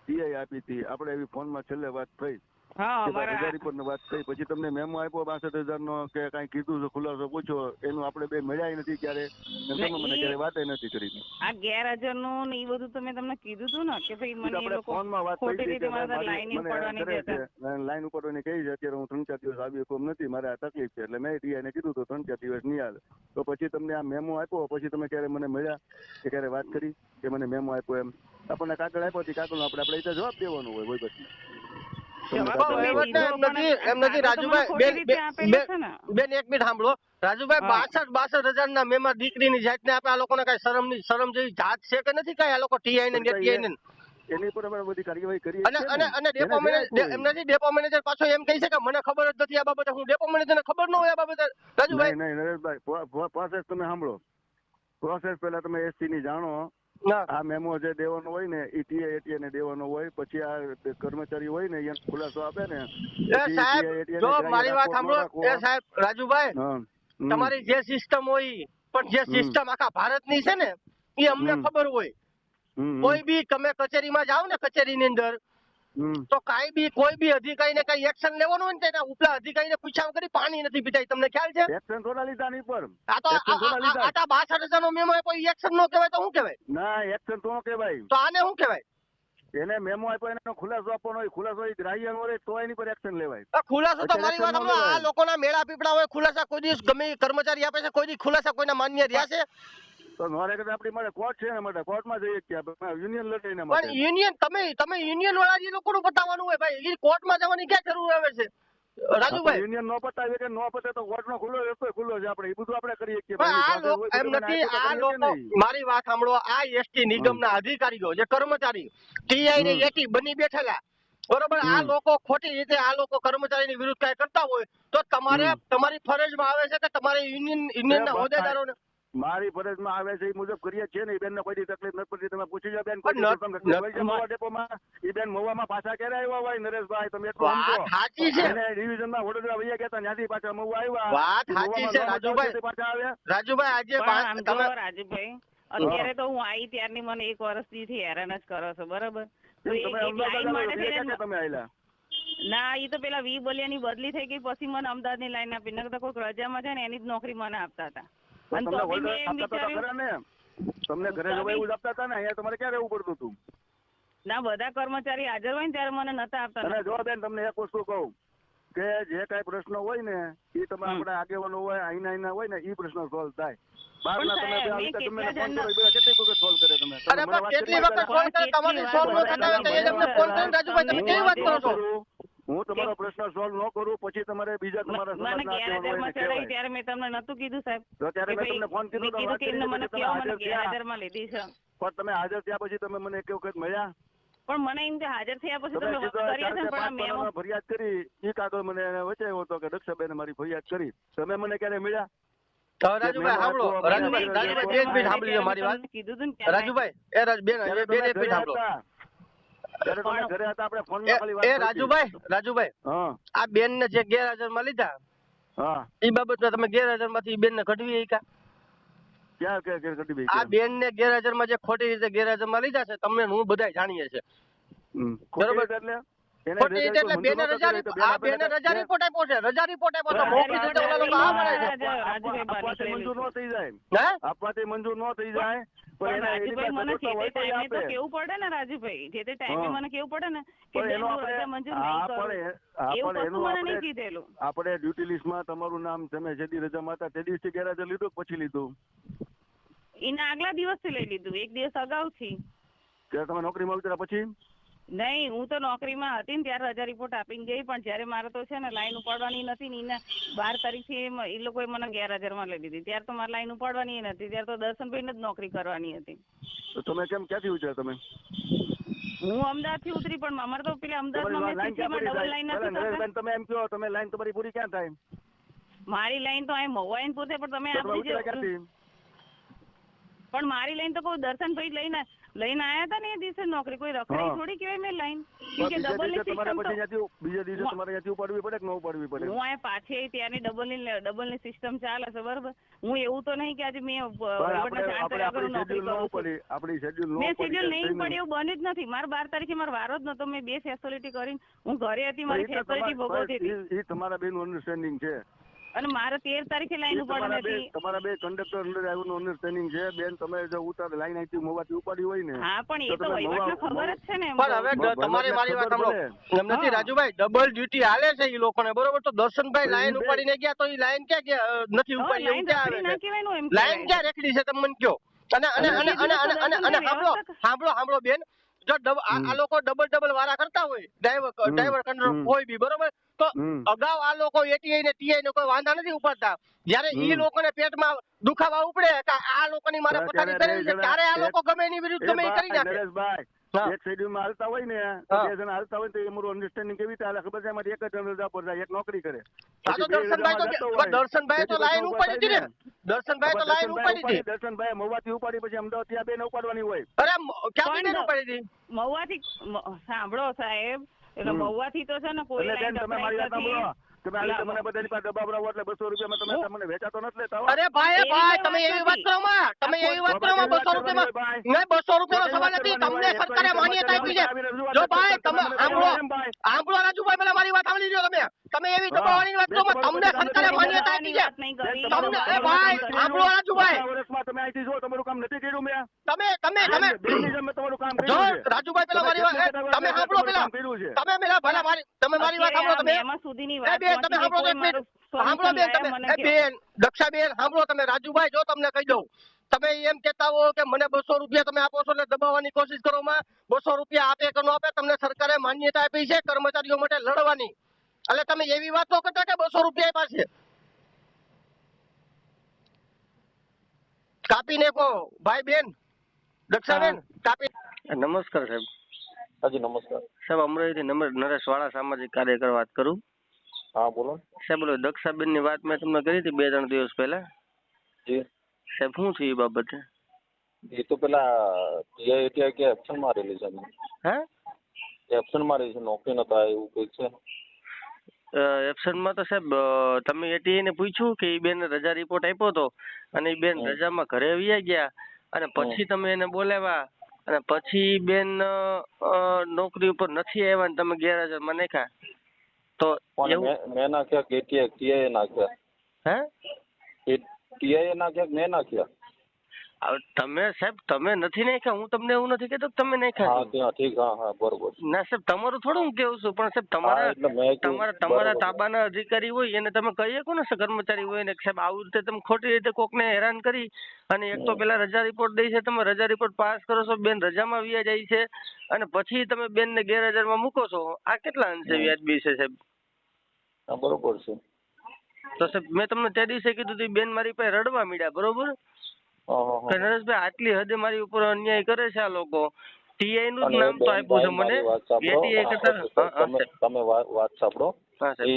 ટીઆઈ આપી હતી. આપણે એવી ફોનમાં છેલ્લે વાત થઈ. હા કે ભાઈ અમારા 1000 ઉપર વાત થઈ, પછી તમને મેમો આપ્યો 62,000 નો કે કઈ કીધું છે, ખુલાસો પૂછ્યો, એનું આપણે બે મળ્યા નથી ક્યારે, તમે મને ક્યારે વાત નથી કરી. આ ગેરહાજરનું ને એ બધું તો મેં તમને કીધું હતું ને કે ભાઈ મને એ આપણે લોકો ફોનમાં વાત ખોટી થઈ રીતે કે મારા લાઈન ઉપાડવાની દેતા. લાઈન ઉપાડવાની કહી છે, અત્યારે હું 3-4 દિવસ આવી કોમ નથી, મારે આ તકલીફ છે, એટલે મેં ટીઆઈને કીધું તો 3-4 દિવસ નહીં આવે. તો પછી તમને આ મેમો આપ્યો, પછી તમે ક્યારે મને મળ્યા કે ક્યારે વાત કરી કે મને મેમો આપ્યો? એમ આપણને કાગળ આપ્યો હતી, કાગળનો આપણે એ જવાબ દેવાનો હોય કોઈ બસને. એમ નથી રાજુભાઈ, બેન એક મિનિટ સાંભળો. રાજુભાઈ 62,000 ના મેમાં દીકરીની જાતને આપે, આ લોકોને કઈ શરમ જેવી જાત છે કે નથી કઈ? આ લોકો ટીઆઈ ને ટીઆઈ ને એની પર અમે બધી કાર્યવાહી કરી અને ડેપો મેનેજર એમ નથી, ડેપો મેનેજર પાછો એમ કહી છે કે મને ખબર જ નથી આ બાબતે. હું ડેપો મેનેજર ને ખબર ન હોય આ બાબતે? રાજુભાઈ નહીં નરેશભાઈ, પ્રોસેસ તમે સાંભળો. પ્રોસેસ પહેલા તમે એસસી ની જાણો. આ મેમો જે દેવાનો હોય ને એ ટીઆઈ ને દેવાનો હોય, પછી આ કર્મચારી હોય ને એને ખુલાસો આપે ને. જો મારી વાત સાંભળો સાહેબ, રાજુભાઈ તમારી જે સિસ્ટમ હોય, પણ જે સિસ્ટમ આખા ભારતની છે ને એ અમને ખબર હોય. કોઈ બી તમે કચેરીમાં જાઓ ને, કચેરીની અંદર તો કોઈ બી અધિકારી ને કઈ એક્શન લેવાનું હોય ને તેના ઉપલા અધિકારીને પૂછ્યા વગર પાણી નથી પીતા. તમને ખ્યાલ છે? એક્શન થોડા લીધા નહીં પર. આ તો 62,000 નો મેમો આપ્યો, એક્શન નો કહેવાય તો શું કહેવાય? ના, એક્શન તો કહેવાય. તો આને શું કહેવાય? એને મેમો આપ્યો, એનો ખુલાસો આપવાનો હોય, ખુલાસો ગ્રાહ્ય નો રહે તો એની પર એક્શન લેવાય. ખુલાસો તો મારી વાત સાંભળો, આ લોકોના મેળા પીપળા હોય, ખુલાસા કોઈ દિવસ ગમે કર્મચારી આપે છે, કોઈ દિવસ ખુલાસા કોઈના માન્ય રહ્યા છે? તો નોરે કે આપણી માટે કોર્ટ છે ને, માટે કોર્ટમાં જઈએ કે યુનિયન લડે ને. પણ યુનિયન તમે યુનિયન વાળા જે લોકોનું બતાવવાનું હોય ભાઈ, એ કોર્ટમાં જવાની ક્યાં જરૂર આવે છે રાજુભાઈ? યુનિયન નો પતાવે કે નો પતે તો કોર્ટ નો ખુલ્લો રસ્તો ખુલ્લો છે, આપણે એ બધું આપણે કરીએ છીએ. એમ નથી, આ લોકો મારી વાત સાંભળો, આ એસટી નિગમના અધિકારીઓ જે કર્મચારી ટીઆઈ ને એટી બની બેઠેલા, બરોબર, આ લોકો ખોટી રીતે આ લોકો કર્મચારીની વિરુદ્ધ કઈ કરતા હોય તો તમારી ફરજમાં આવે છે કે તમારે યુનિયનના હોદ્દેદારોને. મારી ફરજમાં આવે છે એ મુજબ કરીએ છીએ ને. બેન ને કોઈ તકલીફ નથી પડતી, તમે પૂછી જાવ. બેન ડેપોમાં એ બેન મહુવામાં પાછા ક્યારે આવ્યા હોય નરેશભાઈ? તમે એટલું સાચી છે, ડિવિઝનમાં વડોદરા વૈયા ગયા હતા, ત્યાંથી પાછા મહુવા આવ્યા. વાત સાચી છે રાજુભાઈ. પાછા આવ્યા રાજુભાઈ અત્યારે તો હું આવી ત્યારની મને 1 વર્ષથી હેરાન જ કરો છો, બરાબર? તમે આવેલા ના, એ તો પેલા વી બલિયાની બદલી થઈ ગઈ, પછી મને અમદાવાદની લાઈન આપી. નકર તો કોઈક રજામાં છે ને એની જ નોકરી મને આપતા હતા. તમને ઘરે જવા એવું જ આપતા હતા ને? અહીંયા તમારે ક્યાં રહેવું પડતું હતું? ના, બધા કર્મચારી હાજર હોય ને ત્યારે મને નતા આપતા. અને જો બેન તમને એક વસ્તુ કહું કે જે કઈ પ્રશ્ન હોય ને એ તમે આપણા આગેવાનો હોય, અહીંના હોય ને, એ પ્રશ્ન સોલ્વ થાય. બહારના તમે કેટલી વખત સોલ્વ કરે? તમે કેટલી વખત સોલ્વ કરે? તમારી સોલ્વ ન થતા હોય તો એ તમને ફોન કરીને રાજુભાઈ તમે કેવી વાત કરો છો? હું તમારો પ્રશ્ન સોલ્વ ન કરું પછી તમારે બીજા તમારા સમાજના આગેવાનો ત્યારે મેં તમને નતું કીધું સાહેબ? તો ત્યારે મેં તમને ફોન કીધો તો મને કેવો મને ગેરહાજરમાં લીધી છે. પણ તમે હાજર થયા પછી તમે મને એક વખત મળ્યા? પણ મને એમ કે હાજર થયા પછી તમે કર્યા છે, પણ મેમો ફરિયાદ કરી એ કાગળ મને વચાવ્યો હતો કે દક્ષાબેન મારી ફરિયાદ કરી. તમે મને ક્યારે મળ્યા? રાજુભાઈ સાંભળો, રાજુભાઈ સાંભળી લો મારી વાત. રાજુભાઈ રાજુભાઈ આ બેન ને જે ગેરહાજર માં લીધા એ બાબતમાં તમે ગેરહાજર માંથી બેન ને કઢવી કા? આ બેન ને ગેરહાજર માં જે ખોટી રીતે ગેરહાજર માં લીધા છે તમને હું બધા જાણીએ છે, બરોબર? ખોટી રીતે એટલે બેને રજા રિપોર્ટ આપ્યો છે, રજા રિપોર્ટ આપ્યો તો મૌખિક રીતે ઓલા લોકો આ કરે છે. આપવાથી મંજૂર ન થઈ જાય, આપવાથી મંજૂર ન થઈ જાય. રાજુભાઈ મને જે તે ટાઈમે તો કેવું પડે ને, રાજુભાઈ જે તે ટાઈમે મને કેવું પડે ને કે રજા મંજૂર નહીં કરો, એવું કશું મને નહીં કીધેલું. આપણે ડ્યુટી લિસ્ટ માં તમારું નામ તમે જેદી રજામાં હતા તે દિવસથી ગેરહાજર લીધું પછી લીધું? એના આગલા દિવસથી લઈ લીધું, 1 દિવસ અગાઉથી. ત્યારે તમે નોકરીમાં ઉતર્યા પછી? નહીં, હું તો નોકરીમાં હતી ને ત્યારે રજા રિપોર્ટ આપીને ગઈ, પણ જયારે મારે તો છે ને લાઈન ઉપાડવાની નથી ને એને 12 તારીખથી એ લોકોએ મને ગેરહાજરમાં લઈ લીધી. ત્યારે તો મારે લાઈન ઉપાડવાની નથી, ત્યારે તો દર્શનભાઈને જ નોકરી કરવાની હતી. તો તમે કેમ ક્યાંથી ઉતર્યા? તમે હું અમદાવાદ થી ઉતરી, પણ અમારે તો પેલા અમદાવાદમાં ડબલ લાઈન નથી. તમે એમ કહો તમે લાઈન તમારી પૂરી ક્યાં થાય? મારી લાઈન તો અહીં મહુવાઈને પોતે, પણ તમે આપી, પણ મારી લાઈન તો કહું દર્શનભાઈ લઈને લઈને આયા હતા ને એ દિવસે નોકરી, કોઈ રખડાઈ થોડી કહેવાય મેં લાઈન, કેમ કે ડબલ ની સિસ્ટમ તો બીજા દિવસે તમારે ત્યાંથી ઉપાડવી પડે કે ન ઉપાડવી પડે? હું આ પાછી આવી ત્યાંની ડબલ ની સિસ્ટમ ચાલે છે બરોબર. હું એવું તો નહીં કે આજે મેં આપણી શેડ્યુલ મેં શેડ્યુલ નહીં પડે એવું બન્યું જ નથી. મારે 12 તારીખે મારો વારો જ નતો. મેં 2 ફેસિલિટી કરીને હું ઘરે હતી, મારી ફેસિલિટી ભોગવતી હતી. એ તમારા બેનું અન્ડરસ્ટેન્ડિંગ છે અને મારે 13 તારીખે લાઈન ઉપાડવાની હતી. તમારા બે કંડક્ટર ડ્રાઈવર નું અન્ડરસ્ટેન્ડિંગ છે બેન. તમે જો ઉતાર લાઈન અહીંથી મોવાથી ઉપાડી હોય ને, હા પણ એ તો વહીવટને ખબર જ છે ને. પણ હવે તમારે મારી વાત સાંભળો, એમ નથી રાજુભાઈ, ડબલ ડ્યુટી હાલે છે એ લોકોને બરોબર. તો દર્શનભાઈ લાઈન ઉપાડીને ગયા તો એ લાઈન ક્યાં નથી ઉપાડી? એવું ક્યાં આવે છે? લાઈન ક્યાં રેખડી છે તમે મને કહો. અને અને અને અને અને અને સાંભળો બેન, જો આ લોકો ડબલ વારા કરતા હોય, ડ્રાઈવર કંડક્ટર કોઈ બી બરોબર, તો અગાઉ આ લોકો એટીઆઈ ને ટીઆઈ ને કોઈ વાંધા નથી ઉપાડતા. જયારે ઈ લોકોને પેટમાં દુખાવા ઉપડે કે આ લોકોની મારે પથારી કરવી છે, ત્યારે આ લોકો ગમે એની વિરુદ્ધ ગમે એ કરી નાખે. એક શેડ્યુલ માં હાલતા હોય ને, 2 જણ હાલતા હોય તો એ અમારું અન્ડરસ્ટેન્ડિંગ કેવી રીતે હાલે ખબર છે? એમાંથી એક જ જણ રજા પર જાય, એક નોકરી કરે. દર્શનભાઈ તો લાઈન ઉપાડી હતી ને, દર્શનભાઈ તો લાઈન ઉપાડી હતી. દર્શનભાઈ મહુવાથી ઉપાડી પછી અમદાવાદ ત્યાં બેન ઉપાડવાની હોય. અરે ક્યાંથી બેન ઉપાડી હતી? મહુવાથી સાંભળો સાહેબ, એટલે મહુવાથી તો છે ને કોઈ લાઈન તમે મારી વાત સાંભળો. તમે મને બધાની પાસે દબાવરાવો એટલે 200 રૂપિયામાં તમે મને વેચાતો નથી લેતા. અરે ભાઈ તમે એવી વાત કરો માં, તમે એવી વાત કરો માં 200 રૂપિયામાં નહીં, 200 રૂપિયાનો સવાલ નથી. તમને સરકારે માન્યતા આપી છે. જો ભાઈ તમે સાંભળો રાજુભાઈ, મને મારી વાત સાંભળી લો. તમે એવી દબાવવાની વાત કરો, તમને સરકારે માન્યતા આપી છે. તમને ભાઈ સાંભળો રાજુભાઈ, તમે અહીંથી જો તમારું કામ નથી કર્યું મેં. તમે તમારું કામ જો રાજુભાઈ પેલા મારી વાત તમે સાંભળો, પેલા તમે પેલા ભલા મારી વાત સાંભળો. તમે એમાં સુધીની વાત બેન તમે સાંભળો, સાંભળો બેન, તમે બેન દક્ષાબેન સાંભળો. તમે રાજુભાઈ જો તમને કહી દઉં, તમે એમ કેતા હો કે મને 200 રૂપિયા તમે આપો છો એટલે દબાવવાની કોશિશ કરો માં. 200 રૂપિયા આપે કે ન આપે, તમને સરકારે માન્યતા આપી છે કર્મચારીઓ માટે લડવાની. એટલે તમે એવી વાત તો કરતા કે 200 રૂપિયા પાસે કાપીને કહો. ભાઈ બેન દક્ષાબેન કાપી. નમસ્કાર સાહેબ. હાજી નમસ્કાર સાહેબ, અમરેલીથી નરેશ વાળા સામાજિક કાર્યકર વાત કરું. હા બોલો સાહેબ. બોલો, દક્ષાબેન ની વાત મેં તમને કરી હતી 2-3 દિવસ પહેલા. જી સાહેબ, શું થયું એ બાબતે? એ તો પેલા ટીઆઈ કે એપ્શન મારેલી છે. હે એપ્શન મારેલી છે, નોકરી નતા એવું કંઈક છે. એપ્શનમાં તો સાહેબ તમે એટીઆઈ ને પૂછ્યું કે એ બેન રજા રિપોર્ટ આપ્યો હતો અને એ બેન રજામાં ઘરે આવી ગયા અને પછી તમે એને બોલાવ્યા અને પછી બેન નોકરી ઉપર નથી આવ્યા ને તમે ગેરહાજરમાં નાખ્યા તો મેં નાખ્યા કે ટીઆઈ નાખ્યા? હે ટીઆઈ નાખ્યા કે મેં નાખ્યા? તમે સાહેબ તમે નથી નાખ્યા, હું તમને એવું નથી કહેતો તમે નાખ્યા. ઠીક, હા બરોબર. ના સાહેબ, તમારું થોડું હું કેવું છું, પણ સાહેબ તમારા તાબાના અધિકારી હોય એને તમે કહી શકો ને, કર્મચારી હોય ને સાહેબ આવી રીતે તમે ખોટી રીતે કોકને હેરાન કરી અને એક તો પેલા રજા રિપોર્ટ દઈ છે, તમે રજા રિપોર્ટ પાસ કરો છો, બેન રજામાં વ્યા જાય છે અને પછી તમે બેન ને ગેરહાજરમાં મૂકો છો. આ કેટલા અંશે વ્યાજબી છે સાહેબ? બરોબર છે. તો સાહેબ મેં તમને તે દિવસે કીધું હતું, બેન મારી પાસે રડવા માંડ્યા બરોબર. નરેશભાઈ, આટલી હદે મારી ઉપર અન્યાય કરે છે આ લોકો. ટીઆઈ નું જ નામ તો આપ્યું છે મને. તમે વાત સાંભળો. એ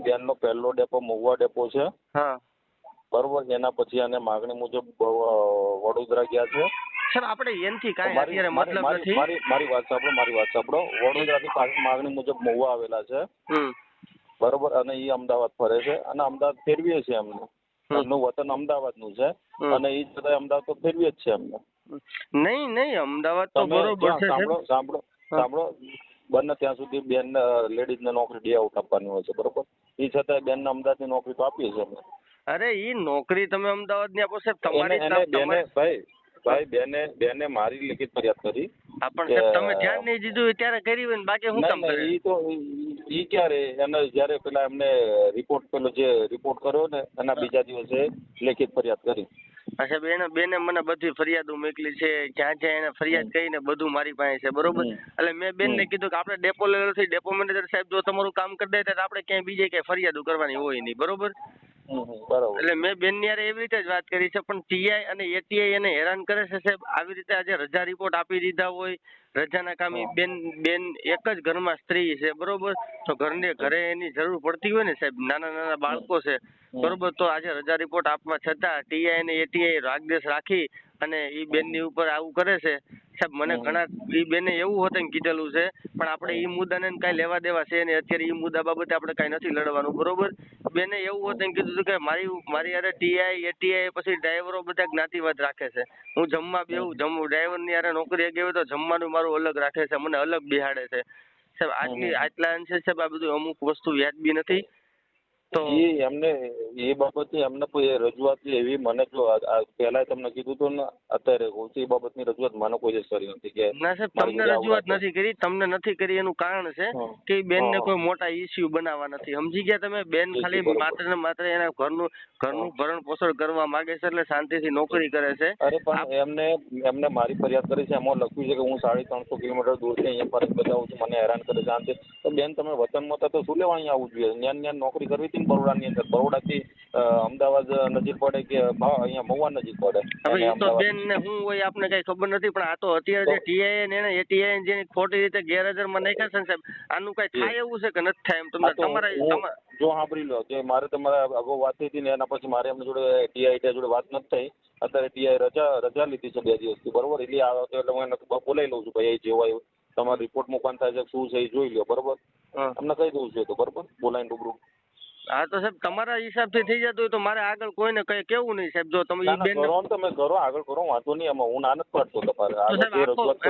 બેન નો પહેલો ડેપો મહુવા ડેપો છે. હા બરોબર. એના પછી આને માગણી મુજબ વડોદરા ગયા છે. સર આપણે એનથી કાંઈ અત્યારે મતલબ નથી. મારી વાત સાંભળો. વડોદરા થી પાછી માગણી મુજબ મહુવા આવેલા છે. બરોબર. અને એ અમદાવાદ ફરે છે અને અમદાવાદ ફેરવીએ છે એમને. એમનું વતન અમદાવાદ નું છે અને એ છતાં અમદાવાદ તો ફેરવીએ જ છે એમને. નહીં અમદાવાદ તો બરોબર છે. સાંભળો બંને ત્યાં સુધી બેન લેડીઝ ને નોકરી ડે આઉટ આપવાની હોય છે બરોબર. એ છતાં બેન ને અમદાવાદ ની નોકરી તો આપીએ છે એમને. અરે ઈ નોકરી તમે અમદાવાદ ની આપો સાહેબ, તમારી બેને મારી લેખિત ફરિયાદ કરી. પણ સાહેબ તમે ધ્યાન નહીં દીધું ત્યારે કરી હોય ને, બાકી હું કામ કરે? ઈ તો ઈ ક્યારે એને જયારે પેલા એમને રિપોર્ટ કર્યો ને એના બીજા દિવસે લેખિત ફરિયાદ કરી. સાહેબ બેને મને બધી ફરિયાદો મોકલી છે, જ્યાં એને ફરિયાદ કરીને બધું મારી પાસે છે બરોબર. એટલે મેં બેન ને કીધું કે આપણે ડેપો લેવલ થી ડેપો મેનેજર સાહેબ જો તમારું કામ કરી દે ત્યારે આપણે ક્યાંય બીજે ક્યાંય ફરિયાદો કરવાની હોય નહીં બરોબર. એટલે મેં બેન ની યાર એવી રીતે જ વાત કરી છે, પણ ટીઆઈ અને એટીઆઈ એને હેરાન કરે છે સાહેબ. આવી રીતે આજે રજા રિપોર્ટ આપી દીધા હોય, રજાના કામે બેન એક જ ઘરમાં સ્ત્રી છે બરોબર. તો ઘરે એની જરૂર પડતી હોય ને સાહેબ, નાના બાળકો છે બરોબર. તો આજે રજા રિપોર્ટ આપવા છતાં ટીઆઈ અને એટીઆઈ રાગદેશ રાખી અને ઈ બેનની ઉપર આવું કરે છે સાહેબ મને ઘણા ઈ બેને એવું હોતે કીધેલું છે પણ આપણે ઈ મુદ્દાને કઈ લેવા દેવા છે ને અત્યારે ઈ મુદ્દા બાબતે આપણે કઈ નથી લડવાનું બરોબર. બેને એવું હોતે કીધું હતું કે મારી યારે ટીઆઈ એટીઆઈ પછી ડ્રાઈવરો બધા જ્ઞાતિવાદ રાખે છે. હું જમવા બેહું ડ્રાઈવર ની યારે નોકરી ગયો તો જમવાનું મારું અલગ રાખે છે, મને અલગ બેહાડે છે સાહેબ. આટલા અંશે સાહેબ આ બધું અમુક વસ્તુ વ્યાજબી નથી. તો એમને એ બાબતે એમને કોઈ રજૂઆત એવી મને જો પહેલા તમને કીધું હતું ને અત્યારે કહું છું એ બાબતની રજૂઆત મને કોઈ જ કરી નથી કે ના સાહેબ તમને રજૂઆત નથી કરી. તમને નથી કરી એનું કારણ છે કે બેન ને કોઈ મોટા ઇસ્યુ બનાવવા નથી. સમજી ગયા તમે? બેન ખાલી માત્ર ને માત્ર એના ઘરનું ભરણ પોષણ કરવા માંગે છે એટલે શાંતિથી નોકરી કરે છે. અરે પણ એમને મારી ફરિયાદ કરી છે, એમાં લખ્યું છે કે હું 350 કિલોમીટર દૂરથી અહીંયા ફરજ બજાવું છું, મને હેરાન કરે છે આમ. તો બેન તમે વતનમાં હતા તો શું લેવા અહીંયા આવવું જોઈએ? ન્યાન નોકરી કરવી હતી ને બરોડાની અંદર. બરોડાથી અમદાવાદ નજીક પડે કે અહીંયા મહુવા નજીક પડે? હવે એ તો બેન ને શું હોય આપને કઈ ખબર નથી પણ આ તો અત્યારે જે ટીઆઈ ને એટીઆઈ જેની ખોટી રીતે ગેરહાજરમાં નાખ્યા છે ને સાહેબ આનું કઈ થાય એવું છે કે નથી થાય એમ તમને તમારા જો સાંભળી લો કે મારે તમારા અગાઉ વાત થઈ હતી ને એના પછી મારે એમની જોડે ટીઆઈ જોડે વાત નથી થઈ. અત્યારે ટીઆઈ રજા લીધી છે 2 દિવસથી બરોબર. એટલે આવે એટલે હું એને બોલાવી લઉં છું ભાઈ એ જેવો આવ્યો તમારો રિપોર્ટ મૂકવાનું થાય છે શું છે એ જોઈ લો બરોબર. તમને કહી દઉં છું તો બરોબર બોલાવીને રૂબરૂ. હા તો સાહેબ તમારા હિસાબથી થઈ જતું હોય તો મારે આગળ કોઈને કઈ કેવું નહીં સાહેબ. જો તમે તમે કરો આગળ કરો વાંધો નહીં એમાં હું ના નથી પાડતો તમારે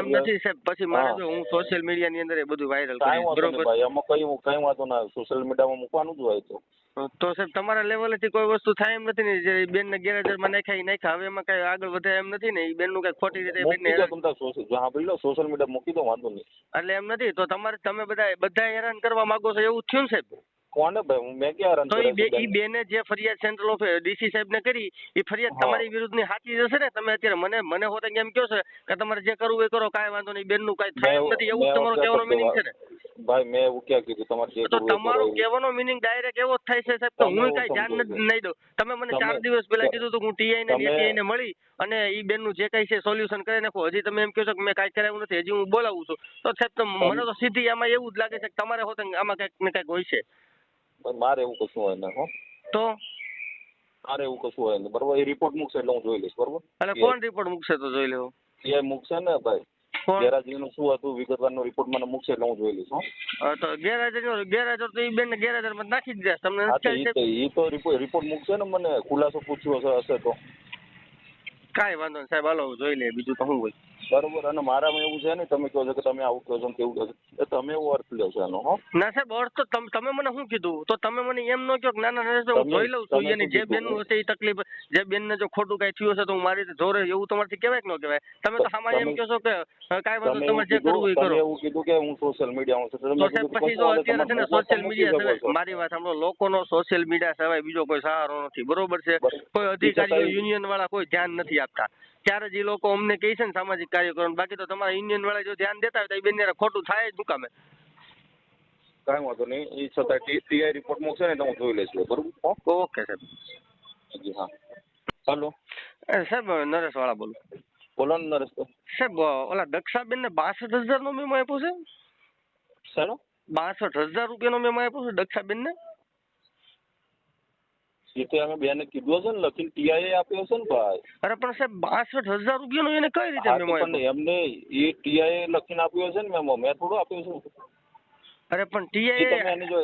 એમ નથી સાહેબ. પછી મારે જો હું સોશિયલ મીડિયા ની અંદર એ બધું વાયરલ કરીશ બરોબર. એમાં કઈ વાંધો ના સોશિયલ મીડિયામાં મૂકવાનું જ હોય તો સાહેબ તમારા લેવલેથી કોઈ વસ્તુ થાય એમ નથી ને જે બેન ને ગેરહાજરમાં નાખ્યા હવે એમાં કઈ આગળ વધે એમ નથી ને. એ બેન નું કઈ ખોટી રીતે સોશિયલ મીડિયા મૂકી દો વાંધો નહીં. એટલે એમ નથી તો તમે બધા હેરાન કરવા માંગો છો એવું થયું ને સાહેબ? કોને ભાઈ મેં ક્યાં હેરાન તો ઈ બેને જે ફરિયાદ સેન્ટ્રલ ઓફ ડીસી સાહેબ ને કરી એ ફરિયાદ તમારી વિરુદ્ધ ની સાચી જશે ને? તમે અત્યારે મને હોતે એમ કહો છો કે તમારે જે કરવું એ કરો કાંઈ વાંધો નહીં બેન નું કઈ થાય એમ નથી એવું તમારો કહેવાનો મિનિંગ છે ને? ભાઈ મેં એવું ક્યાં કીધું તમારે જે તો તમારો કહેવાનો મિનિંગ ડાયરેક્ટ એવો જ થાય છે સાહેબ. તો હું કઈ ધ્યાન નહીં દઉં. તમે મને 4 દિવસ પહેલા કીધું હતું હું ટીઆઈ ને એટીઆઈ ને મળી અને ઈ બેન નું જે કઈ છે સોલ્યુશન કરી નાખો. હજી તમે એમ કહો છો કે મેં કાંઈ કરાવ્યું નથી, હજી હું બોલાવું છું. તો સાહેબ મને તો સીધી આમાં એવું જ લાગે છે કે તમારે હોતે આમાં કઈક ને કઈક હોય છે. મારે એવું કશું હોય ને તો મારે એવું કશું હોય ને બરોબર. એ રિપોર્ટ મૂકશે એટલે હું જોઈ લઈશ બરોબર. એટલે કોણ રિપોર્ટ મૂકશે તો જોઈ લેવો? એ મૂકશે ને ભાઈ ગેરહાજરીનું શું હતું વિગતવારનો રિપોર્ટ મને મૂકશે એટલે હું જોઈ લઈશ. તો ગેરહાજર તો એ બેન ને ગેરહાજરમાં નાખી જ જાય તમને. એ તો રિપોર્ટ મૂકશે ને મને ખુલાસો પૂછ્યો હશે તો કાંઈ વાંધો નહીં સાહેબ હાલો જોઈ લે બીજું તો શું હોય બરોબર. અને મારામાં એવું છે ને તમે કહો છો કે તમે આવું કહો છો કેવું કહો છો તમે એવો અર્થ લ્યો છો એનો? ના સાહેબ અર્થ તો તમે મને શું કીધું તો તમે મને એમ ન કહો કે ના હું જોઈ લઉં છું એની જે બેન નું હશે એ તકલીફ જે બેન ને જો ખોટું કઈ થયું હશે તો હું મારી રીતે જોરે એવું તમારથી કહેવાય કે ન કહેવાય? તમે તો સામાન્ય એમ કહો છો કે કાંઈ વાંધો તમારે જે કરવું એ કરો. એવું કીધું કે હું સોશિયલ મીડિયા તો સાહેબ પછી જો અત્યારે છે ને સોશિયલ મીડિયા સિવાય મારી વાત સાંભળો લોકોનો સોશિયલ મીડિયા સિવાય બીજો કોઈ સહારો નથી બરોબર છે. કોઈ અધિકારીઓ યુનિયન વાળા કોઈ ધ્યાન નથી આપતા. ત્યારે જ એ લોકો અમને કહે છે ને સામાજિક કાર્યક્રમ. બાકી તો તમારા યુનિયન વાળા જો ધ્યાન દેતા હોય તો એ બેન ખોટું થાય જ શું કામે? કાંઈ વાંધો નહીં. એ છતાં ટીઆઈ રિપોર્ટ મૂકશે ને તો હું જોઈ લઈશ બરોબર. ઓકે સાહેબ. જી હા. હાલો સાહેબ નરેશ વાળા બોલો. બોલો ને નરેશ સાહેબ ઓલા દક્ષાબેન ને 62,000 નો મેમો આપ્યો છે? સારો 62,000 રૂપિયાનો મેમો આપ્યો છે દક્ષાબેન ને? એ તો અમે બેને કીધું હશે ને લખીને ટીઆઈ આપ્યો હશે ને ભાઈ. અરે પણ સાહેબ 62,000 રૂપિયાનો એને કઈ રીતે મેમો આપ્યો? એમને એ ટીઆઈ લખીને આપ્યો હશે ને મેમો મેં થોડો આપ્યો છે. અરે પણ ટીઆઈ તમે એની જો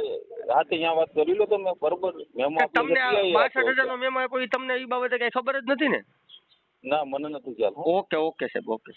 હા તો અહીંયા વાત કરી લો તમે બરોબર. મેમો તમને 62,000 નો મેમો આપ્યો એ તમને એ બાબતે કઈ ખબર જ નથી ને? ના મને નથી ખ્યાલ. ઓકે સાહેબ ઓકે.